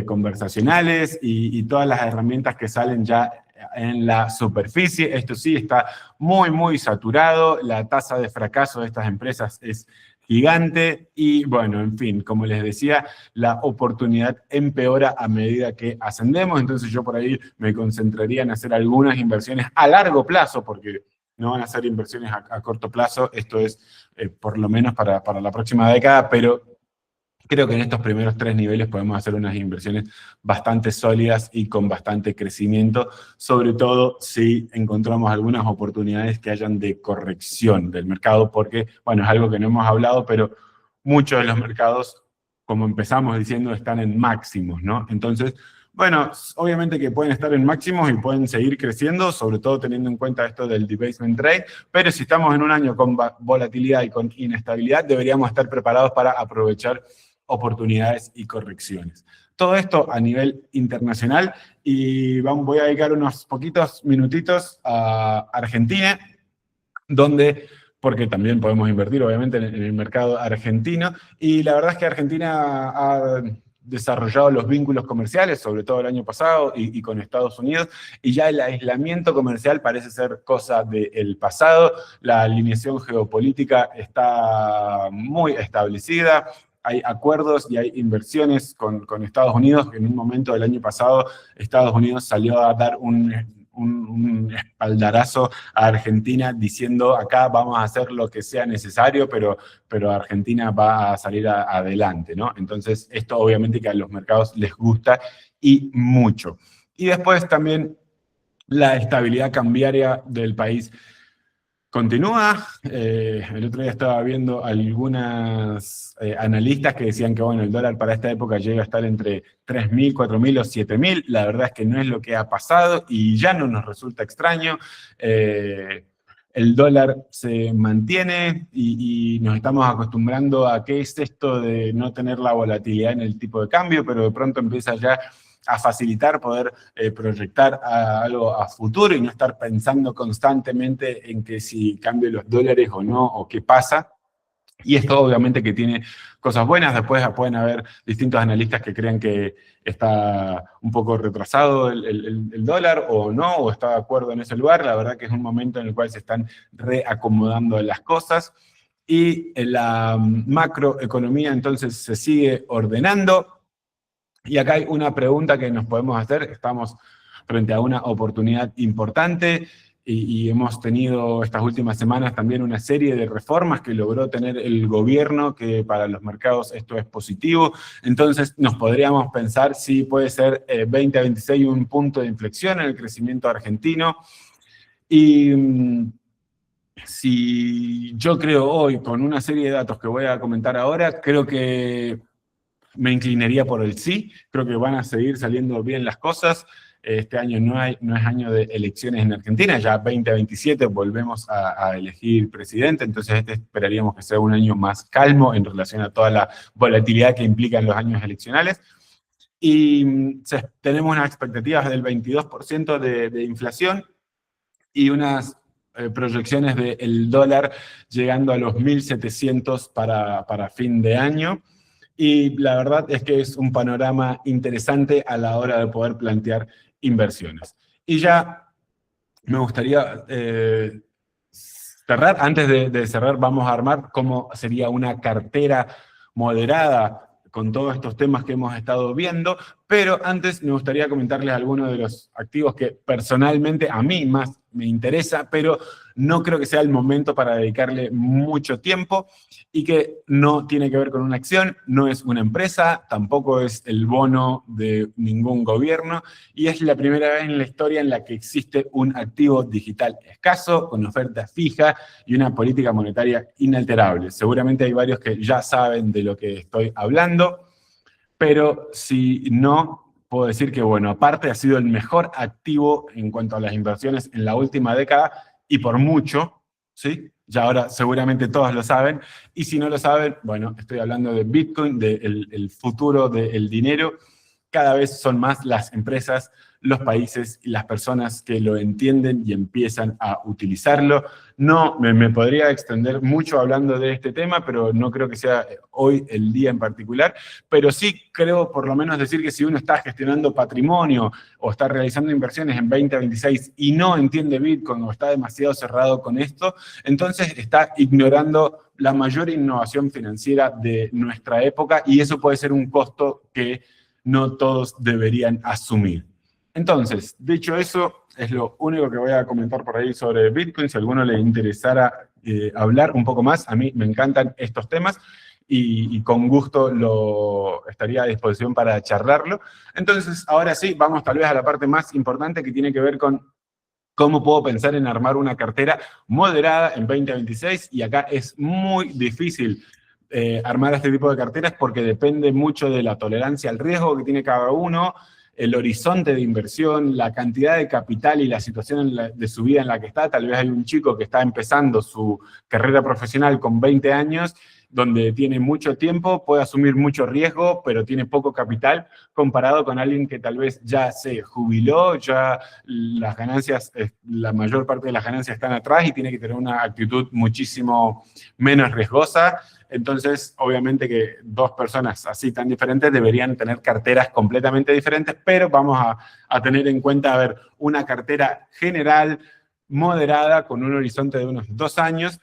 conversacionales y todas las herramientas que salen ya en la superficie. Esto sí está muy, muy saturado. La tasa de fracaso de estas empresas es gigante y, bueno, en fin, como les decía, la oportunidad empeora a medida que ascendemos. Entonces yo por ahí me concentraría en hacer algunas inversiones a largo plazo, porque no van a ser inversiones a corto plazo. Esto es por lo menos para la próxima década, pero creo que en estos primeros 3 niveles podemos hacer unas inversiones bastante sólidas y con bastante crecimiento, sobre todo si encontramos algunas oportunidades que hayan de corrección del mercado, porque, bueno, es algo que no hemos hablado, pero muchos de los mercados, como empezamos diciendo, están en máximos, ¿no? Entonces, bueno, obviamente que pueden estar en máximos y pueden seguir creciendo, sobre todo teniendo en cuenta esto del debasement trade, pero si estamos en un año con volatilidad y con inestabilidad, deberíamos estar preparados para aprovechar oportunidades y correcciones. Todo esto a nivel internacional y voy a dedicar unos poquitos minutitos a Argentina, donde, porque también podemos invertir obviamente en el mercado argentino, y la verdad es que Argentina ha desarrollado los vínculos comerciales, sobre todo el año pasado, y con Estados Unidos, y ya el aislamiento comercial parece ser cosa del pasado. La alineación geopolítica está muy establecida, hay acuerdos y hay inversiones con Estados Unidos, que en un momento del año pasado Estados Unidos salió a dar un espaldarazo a Argentina diciendo acá vamos a hacer lo que sea necesario, pero Argentina va a salir adelante, ¿no? Entonces esto obviamente que a los mercados les gusta y mucho. Y después también la estabilidad cambiaria del país continúa. El otro día estaba viendo algunas analistas que decían que bueno, el dólar para esta época llega a estar entre 3.000, 4.000 o 7.000. La verdad es que no es lo que ha pasado y ya no nos resulta extraño. El dólar se mantiene y nos estamos acostumbrando a qué es esto de no tener la volatilidad en el tipo de cambio, pero de pronto empieza ya a facilitar poder proyectar algo a futuro y no estar pensando constantemente en que si cambio los dólares o no, o qué pasa. Y esto obviamente que tiene cosas buenas. Después pueden haber distintos analistas que crean que está un poco retrasado el dólar o no, o está de acuerdo en ese lugar. La verdad que es un momento en el cual se están reacomodando las cosas. Y la macroeconomía entonces se sigue ordenando. Y acá hay una pregunta que nos podemos hacer. Estamos frente a una oportunidad importante y hemos tenido estas últimas semanas también una serie de reformas que logró tener el gobierno, que para los mercados esto es positivo. Entonces nos podríamos pensar si puede ser 2026 un punto de inflexión en el crecimiento argentino. Y si yo creo hoy, con una serie de datos que voy a comentar ahora, creo que me inclinaría por el sí. Creo que van a seguir saliendo bien las cosas. Este año no es año de elecciones en Argentina, ya 2027 volvemos a elegir presidente, entonces esperaríamos que sea un año más calmo en relación a toda la volatilidad que implican los años eleccionales. Y tenemos unas expectativas del 22% de inflación y unas proyecciones del dólar llegando a los 1.700 para fin de año. Y la verdad es que es un panorama interesante a la hora de poder plantear inversiones. Y ya me gustaría cerrar. Antes de cerrar, vamos a armar cómo sería una cartera moderada con todos estos temas que hemos estado viendo, pero antes me gustaría comentarles algunos de los activos que personalmente a mí más me interesa, pero no creo que sea el momento para dedicarle mucho tiempo y que no tiene que ver con una acción, no es una empresa, tampoco es el bono de ningún gobierno y es la primera vez en la historia en la que existe un activo digital escaso, con oferta fija y una política monetaria inalterable. Seguramente hay varios que ya saben de lo que estoy hablando, pero si no, puedo decir que, bueno, aparte ha sido el mejor activo en cuanto a las inversiones en la última década, y por mucho, ¿sí? Ya ahora seguramente todos lo saben, y si no lo saben, bueno, estoy hablando de Bitcoin, del el futuro del dinero. Cada vez son más las empresas, los países y las personas que lo entienden y empiezan a utilizarlo. No me podría extender mucho hablando de este tema, pero no creo que sea hoy el día en particular. Pero sí creo por lo menos decir que si uno está gestionando patrimonio o está realizando inversiones en 2026 y no entiende Bitcoin o está demasiado cerrado con esto, entonces está ignorando la mayor innovación financiera de nuestra época y eso puede ser un costo que no todos deberían asumir. Entonces, dicho eso, es lo único que voy a comentar por ahí sobre Bitcoin. Si a alguno le interesara hablar un poco más, a mí me encantan estos temas y con gusto lo estaría a disposición para charlarlo. Entonces, ahora sí, vamos tal vez a la parte más importante que tiene que ver con cómo puedo pensar en armar una cartera moderada en 2026, y acá es muy difícil armar este tipo de carteras porque depende mucho de la tolerancia al riesgo que tiene cada uno, el horizonte de inversión, la cantidad de capital y la situación de su vida en la que está. Tal vez hay un chico que está empezando su carrera profesional con 20 años, donde tiene mucho tiempo, puede asumir mucho riesgo, pero tiene poco capital, comparado con alguien que tal vez ya se jubiló, ya las ganancias, la mayor parte de las ganancias están atrás y tiene que tener una actitud muchísimo menos riesgosa. Entonces, obviamente que dos personas así tan diferentes deberían tener carteras completamente diferentes, pero vamos a tener en cuenta, a ver, una cartera general, moderada, con un horizonte de unos 2 años,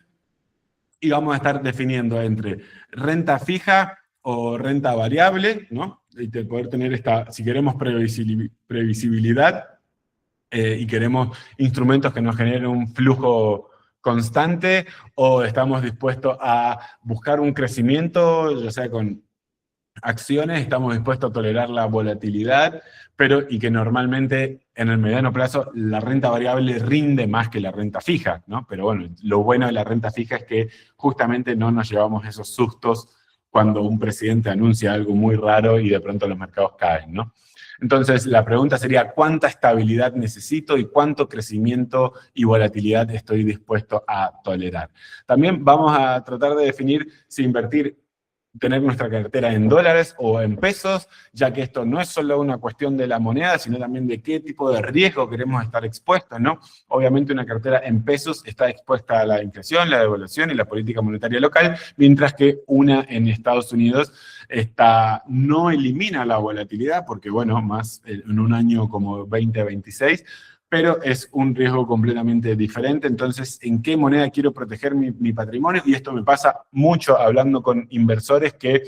y vamos a estar definiendo entre renta fija o renta variable, ¿no? Y de poder tener esta, si queremos previsibilidad y queremos instrumentos que nos generen un flujo constante, o estamos dispuestos a buscar un crecimiento, ya sea con acciones, estamos dispuestos a tolerar la volatilidad, pero y que normalmente en el mediano plazo la renta variable rinde más que la renta fija, ¿no? Pero bueno, lo bueno de la renta fija es que justamente no nos llevamos esos sustos cuando un presidente anuncia algo muy raro y de pronto los mercados caen, ¿no? Entonces, la pregunta sería, ¿cuánta estabilidad necesito y cuánto crecimiento y volatilidad estoy dispuesto a tolerar? También vamos a tratar de definir si invertir, tener nuestra cartera en dólares o en pesos, ya que esto no es solo una cuestión de la moneda, sino también de qué tipo de riesgo queremos estar expuestos, ¿no? Obviamente una cartera en pesos está expuesta a la inflación, la devaluación y la política monetaria local, mientras que una en Estados Unidos no elimina la volatilidad, porque bueno, más en un año como 2026, pero es un riesgo completamente diferente. Entonces, ¿en qué moneda quiero proteger mi patrimonio? Y esto me pasa mucho hablando con inversores que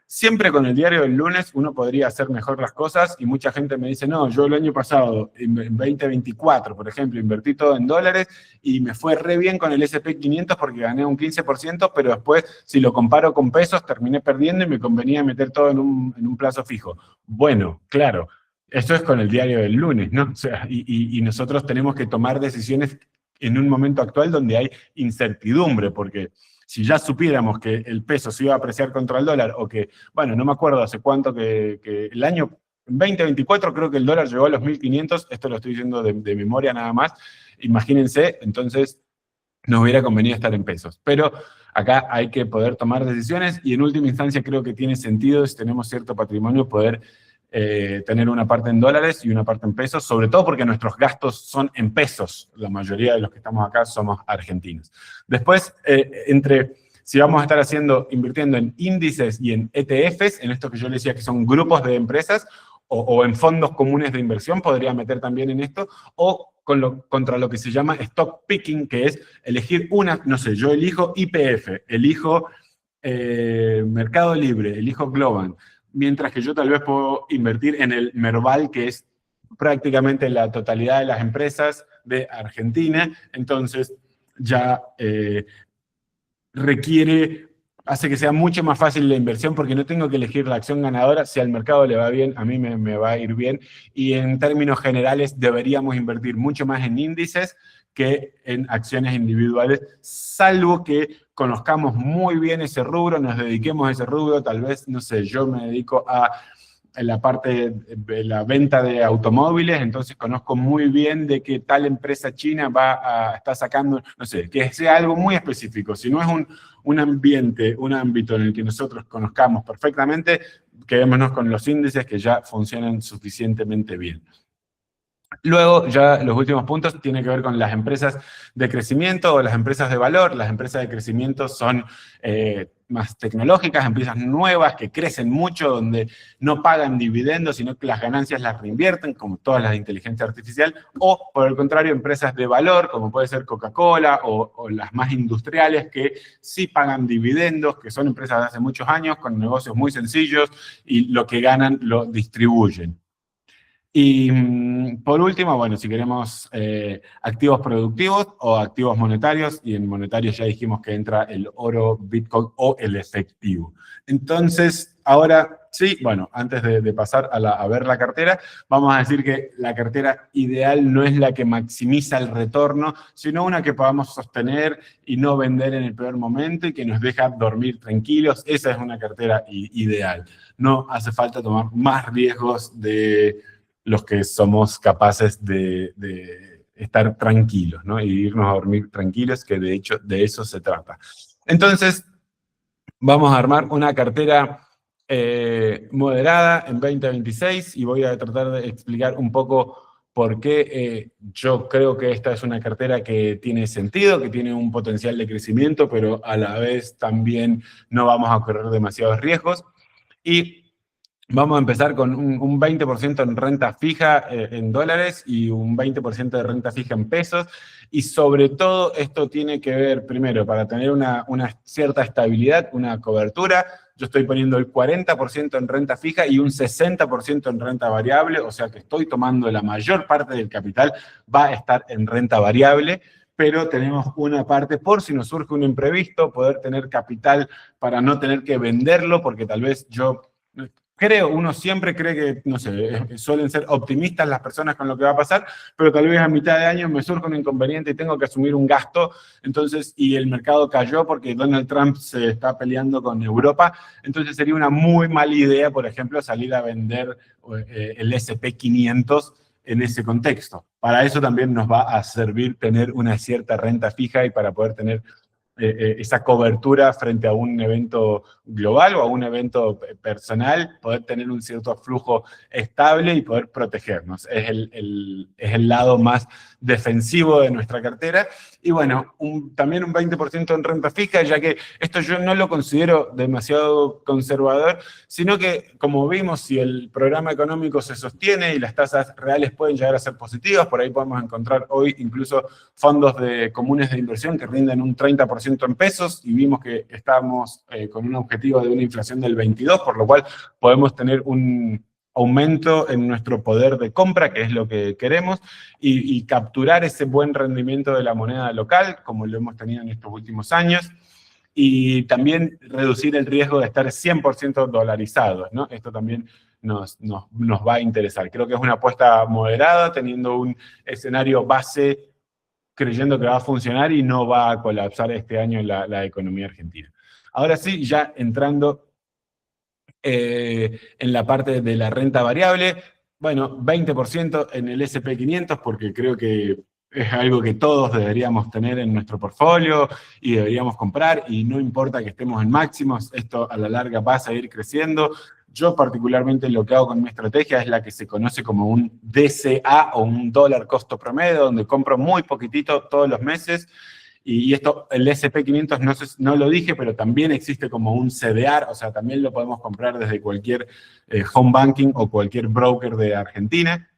siempre con el diario del lunes uno podría hacer mejor las cosas, y mucha gente me dice, no, yo el año pasado, en 2024, por ejemplo, invertí todo en dólares y me fue re bien con el S&P 500 porque gané un 15%, pero después, si lo comparo con pesos, terminé perdiendo y me convenía meter todo en un plazo fijo. Bueno, claro, eso es con el diario del lunes, ¿no? O sea, y nosotros tenemos que tomar decisiones en un momento actual donde hay incertidumbre, porque si ya supiéramos que el peso se iba a apreciar contra el dólar, o que, bueno, no me acuerdo hace cuánto que el año 2024 creo que el dólar llegó a los 1.500, esto lo estoy diciendo de memoria nada más, imagínense, entonces nos hubiera convenido estar en pesos. Pero acá hay que poder tomar decisiones, y en última instancia creo que tiene sentido, si tenemos cierto patrimonio, poder tener una parte en dólares y una parte en pesos, sobre todo porque nuestros gastos son en pesos. La mayoría de los que estamos acá somos argentinos. Después, si vamos a estar invirtiendo en índices y en ETFs, en esto que yo les decía que son grupos de empresas, o en fondos comunes de inversión, podría meter también en esto, o contra lo que se llama stock picking, que es elegir una, no sé, yo elijo YPF, elijo Mercado Libre, elijo Globant, mientras que yo tal vez puedo invertir en el Merval, que es prácticamente la totalidad de las empresas de Argentina. Entonces ya hace que sea mucho más fácil la inversión porque no tengo que elegir la acción ganadora. Si al mercado le va bien, a mí me va a ir bien. Y en términos generales deberíamos invertir mucho más en índices que en acciones individuales, salvo que conozcamos muy bien ese rubro, nos dediquemos a ese rubro. Tal vez, no sé, yo me dedico a la parte de la venta de automóviles, entonces conozco muy bien de que tal empresa china está sacando, no sé, que sea algo muy específico. Si no es un ambiente, un ámbito en el que nosotros conozcamos perfectamente, quedémonos con los índices que ya funcionan suficientemente bien. Luego, ya los últimos puntos tienen que ver con las empresas de crecimiento o las empresas de valor. Las empresas de crecimiento son más tecnológicas, empresas nuevas que crecen mucho, donde no pagan dividendos, sino que las ganancias las reinvierten, como todas las de inteligencia artificial. O, por el contrario, empresas de valor, como puede ser Coca-Cola o las más industriales, que sí pagan dividendos, que son empresas de hace muchos años, con negocios muy sencillos, y lo que ganan lo distribuyen. Y por último, bueno, si queremos activos productivos o activos monetarios, y en monetarios ya dijimos que entra el oro, Bitcoin o el efectivo. Entonces, ahora sí, bueno, antes de pasar a ver la cartera, vamos a decir que la cartera ideal no es la que maximiza el retorno, sino una que podamos sostener y no vender en el peor momento y que nos deja dormir tranquilos. Esa es una cartera ideal. No hace falta tomar más riesgos de los que somos capaces de estar tranquilos, ¿no? Y irnos a dormir tranquilos, que de hecho de eso se trata. Entonces, vamos a armar una cartera moderada en 2026 y voy a tratar de explicar un poco por qué yo creo que esta es una cartera que tiene sentido, que tiene un potencial de crecimiento, pero a la vez también no vamos a correr demasiados riesgos. Y vamos a empezar con un 20% en renta fija en dólares y un 20% de renta fija en pesos. Y sobre todo esto tiene que ver, primero, para tener una cierta estabilidad, una cobertura. Yo estoy poniendo el 40% en renta fija y un 60% en renta variable, o sea que estoy tomando la mayor parte del capital, va a estar en renta variable, pero tenemos una parte por si nos surge un imprevisto, poder tener capital para no tener que venderlo, porque tal vez uno siempre cree que, no sé, suelen ser optimistas las personas con lo que va a pasar, pero tal vez a mitad de año me surge un inconveniente y tengo que asumir un gasto, entonces, y el mercado cayó porque Donald Trump se está peleando con Europa, entonces sería una muy mala idea, por ejemplo, salir a vender el S&P 500 en ese contexto. Para eso también nos va a servir tener una cierta renta fija y para poder tener esa cobertura frente a un evento global o a un evento personal, poder tener un cierto flujo estable y poder protegernos. Es el lado más defensivo de nuestra cartera. Y bueno, también un 20% en renta fija, ya que esto yo no lo considero demasiado conservador, sino que, como vimos, si el programa económico se sostiene y las tasas reales pueden llegar a ser positivas, por ahí podemos encontrar hoy incluso fondos comunes de inversión que rinden un 30% en pesos, y vimos que estábamos con un objetivo de una inflación del 22%, por lo cual podemos tener un aumento en nuestro poder de compra, que es lo que queremos, y capturar ese buen rendimiento de la moneda local, como lo hemos tenido en estos últimos años, y también reducir el riesgo de estar 100% dolarizados, ¿no? Esto también nos va a interesar. Creo que es una apuesta moderada, teniendo un escenario base, creyendo que va a funcionar y no va a colapsar este año la economía argentina. Ahora sí, ya entrando en la parte de la renta variable, bueno, 20% en el S&P 500, porque creo que es algo que todos deberíamos tener en nuestro portfolio y deberíamos comprar, y no importa que estemos en máximos, esto a la larga va a seguir creciendo. Yo particularmente lo que hago con mi estrategia es la que se conoce como un DCA o un dólar costo promedio, donde compro muy poquitito todos los meses. Y esto, el S&P 500, no lo dije, pero también existe como un CDR, o sea, también lo podemos comprar desde cualquier home banking o cualquier broker de Argentina.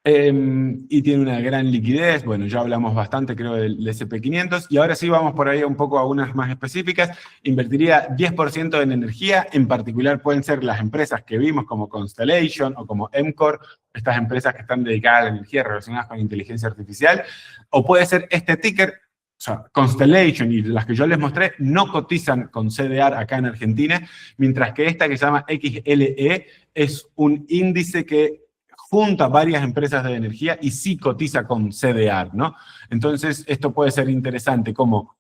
Y tiene una gran liquidez. Bueno, ya hablamos bastante, creo, del SP500. Y ahora sí vamos por ahí un poco a unas más específicas. Invertiría 10% en energía. En particular pueden ser las empresas que vimos como Constellation o como EMCOR, estas empresas que están dedicadas a la energía relacionadas con inteligencia artificial. O puede ser este ticker. O sea, Constellation y las que yo les mostré no cotizan con CDR acá en Argentina, mientras que esta que se llama XLE es un índice que junta varias empresas de energía y sí cotiza con CDR, ¿no? Entonces, esto puede ser interesante como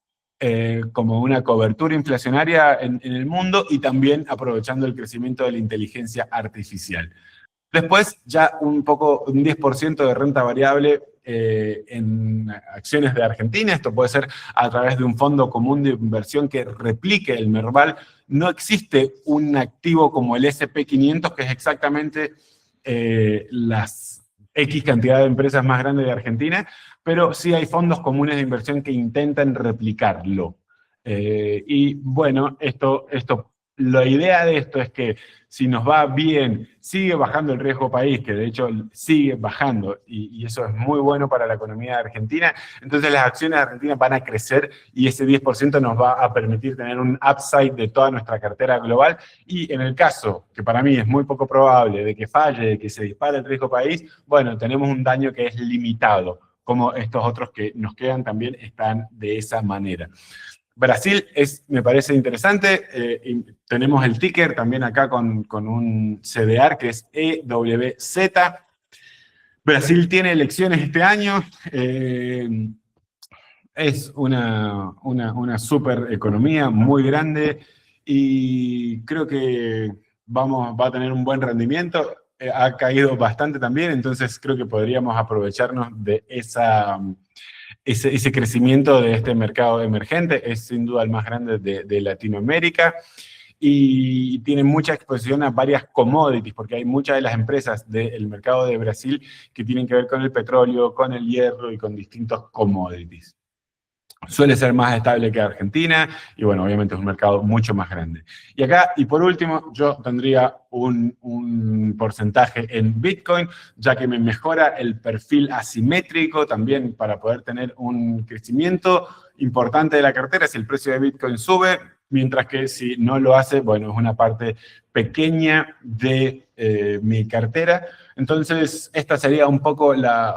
una cobertura inflacionaria en el mundo y también aprovechando el crecimiento de la inteligencia artificial. Después, ya un 10% de renta variable en acciones de Argentina. Esto puede ser a través de un fondo común de inversión que replique el Merval. No existe un activo como el SP500, que es exactamente las X cantidad de empresas más grandes de Argentina, pero sí hay fondos comunes de inversión que intentan replicarlo. Y bueno, la idea de esto es que si nos va bien, sigue bajando el riesgo país, que de hecho sigue bajando, y eso es muy bueno para la economía de Argentina. Entonces las acciones de Argentina van a crecer y ese 10% nos va a permitir tener un upside de toda nuestra cartera global. Y en el caso, que para mí es muy poco probable, de que falle, de que se dispare el riesgo país, bueno, tenemos un daño que es limitado, como estos otros que nos quedan también están de esa manera. Brasil me parece interesante. Tenemos el ticker también acá con un CDR que es EWZ. Brasil tiene elecciones este año. Es una super economía muy grande y creo que va a tener un buen rendimiento. Ha caído bastante también, entonces creo que podríamos aprovecharnos de ese crecimiento de este mercado emergente. Es sin duda el más grande de Latinoamérica y tiene mucha exposición a varias commodities, porque hay muchas de las empresas del mercado de Brasil que tienen que ver con el petróleo, con el hierro y con distintos commodities. Suele ser más estable que Argentina y bueno, obviamente es un mercado mucho más grande. Y acá, y por último, yo tendría un porcentaje en Bitcoin, ya que me mejora el perfil asimétrico también para poder tener un crecimiento importante de la cartera si el precio de Bitcoin sube, mientras que si no lo hace, bueno, es una parte pequeña de mi cartera. Entonces, esta sería un poco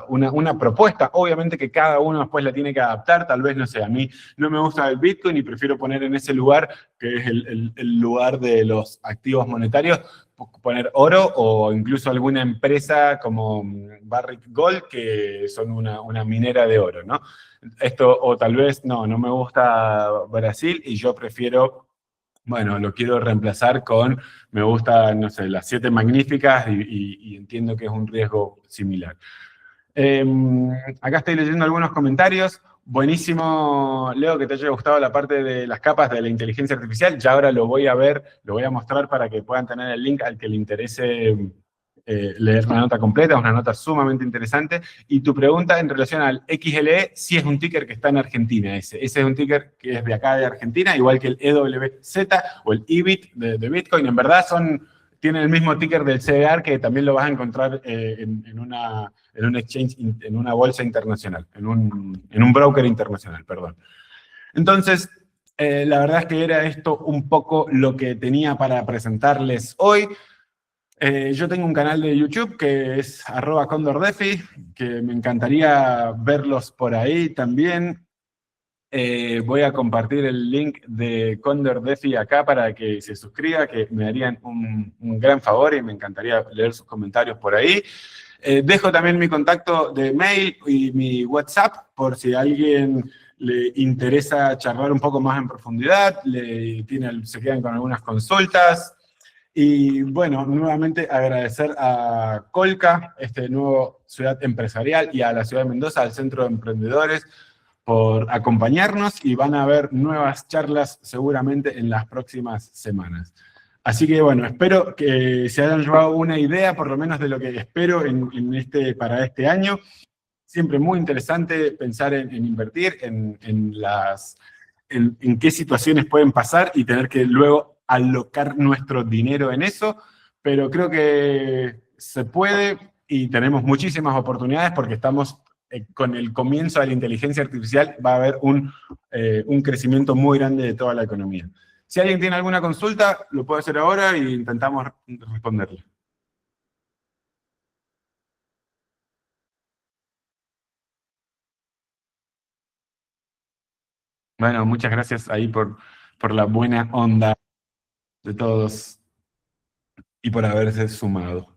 una propuesta. Obviamente que cada uno después la tiene que adaptar. Tal vez, no sé, a mí no me gusta el Bitcoin y prefiero poner en ese lugar, que es el lugar de los activos monetarios, poner oro o incluso alguna empresa como Barrick Gold, que son una minera de oro, ¿no? O tal vez, no me gusta Brasil y yo prefiero... Bueno, lo quiero reemplazar con, me gusta, no sé, las 7 magníficas y entiendo que es un riesgo similar. Acá estoy leyendo algunos comentarios. Buenísimo, Leo, que te haya gustado la parte de las capas de la inteligencia artificial. Ya ahora lo voy a ver, lo voy a mostrar para que puedan tener el link al que le interese leer la nota completa. Es una nota sumamente interesante. Y tu pregunta en relación al XLE, sí es un ticker que está en Argentina. Ese es un ticker que es de acá de Argentina, igual que el EWZ o el EBIT de Bitcoin. En verdad tienen el mismo ticker del CDR, que también lo vas a encontrar en un exchange, en una bolsa internacional, en un broker internacional, perdón. Entonces, la verdad es que era esto un poco lo que tenía para presentarles hoy. Yo tengo un canal de YouTube que es @CondorDefi, que me encantaría verlos por ahí también. Voy a compartir el link de CondorDefi acá para que se suscriba, que me harían un gran favor y me encantaría leer sus comentarios por ahí. Dejo también mi contacto de mail y mi WhatsApp por si a alguien le interesa charlar un poco más en profundidad, se quedan con algunas consultas. Y bueno, nuevamente agradecer a Colca, nuevo ciudad empresarial, y a la ciudad de Mendoza, al Centro de Emprendedores, por acompañarnos, y van a haber nuevas charlas seguramente en las próximas semanas. Así que bueno, espero que se hayan llevado una idea, por lo menos de lo que espero para este año. Siempre muy interesante pensar en invertir, en qué situaciones pueden pasar y tener que luego alocar nuestro dinero en eso, pero creo que se puede, y tenemos muchísimas oportunidades porque estamos con el comienzo de la inteligencia artificial, va a haber un crecimiento muy grande de toda la economía. Si alguien tiene alguna consulta, lo puede hacer ahora e intentamos responderle. Bueno, muchas gracias ahí por la buena onda de todos y por haberse sumado.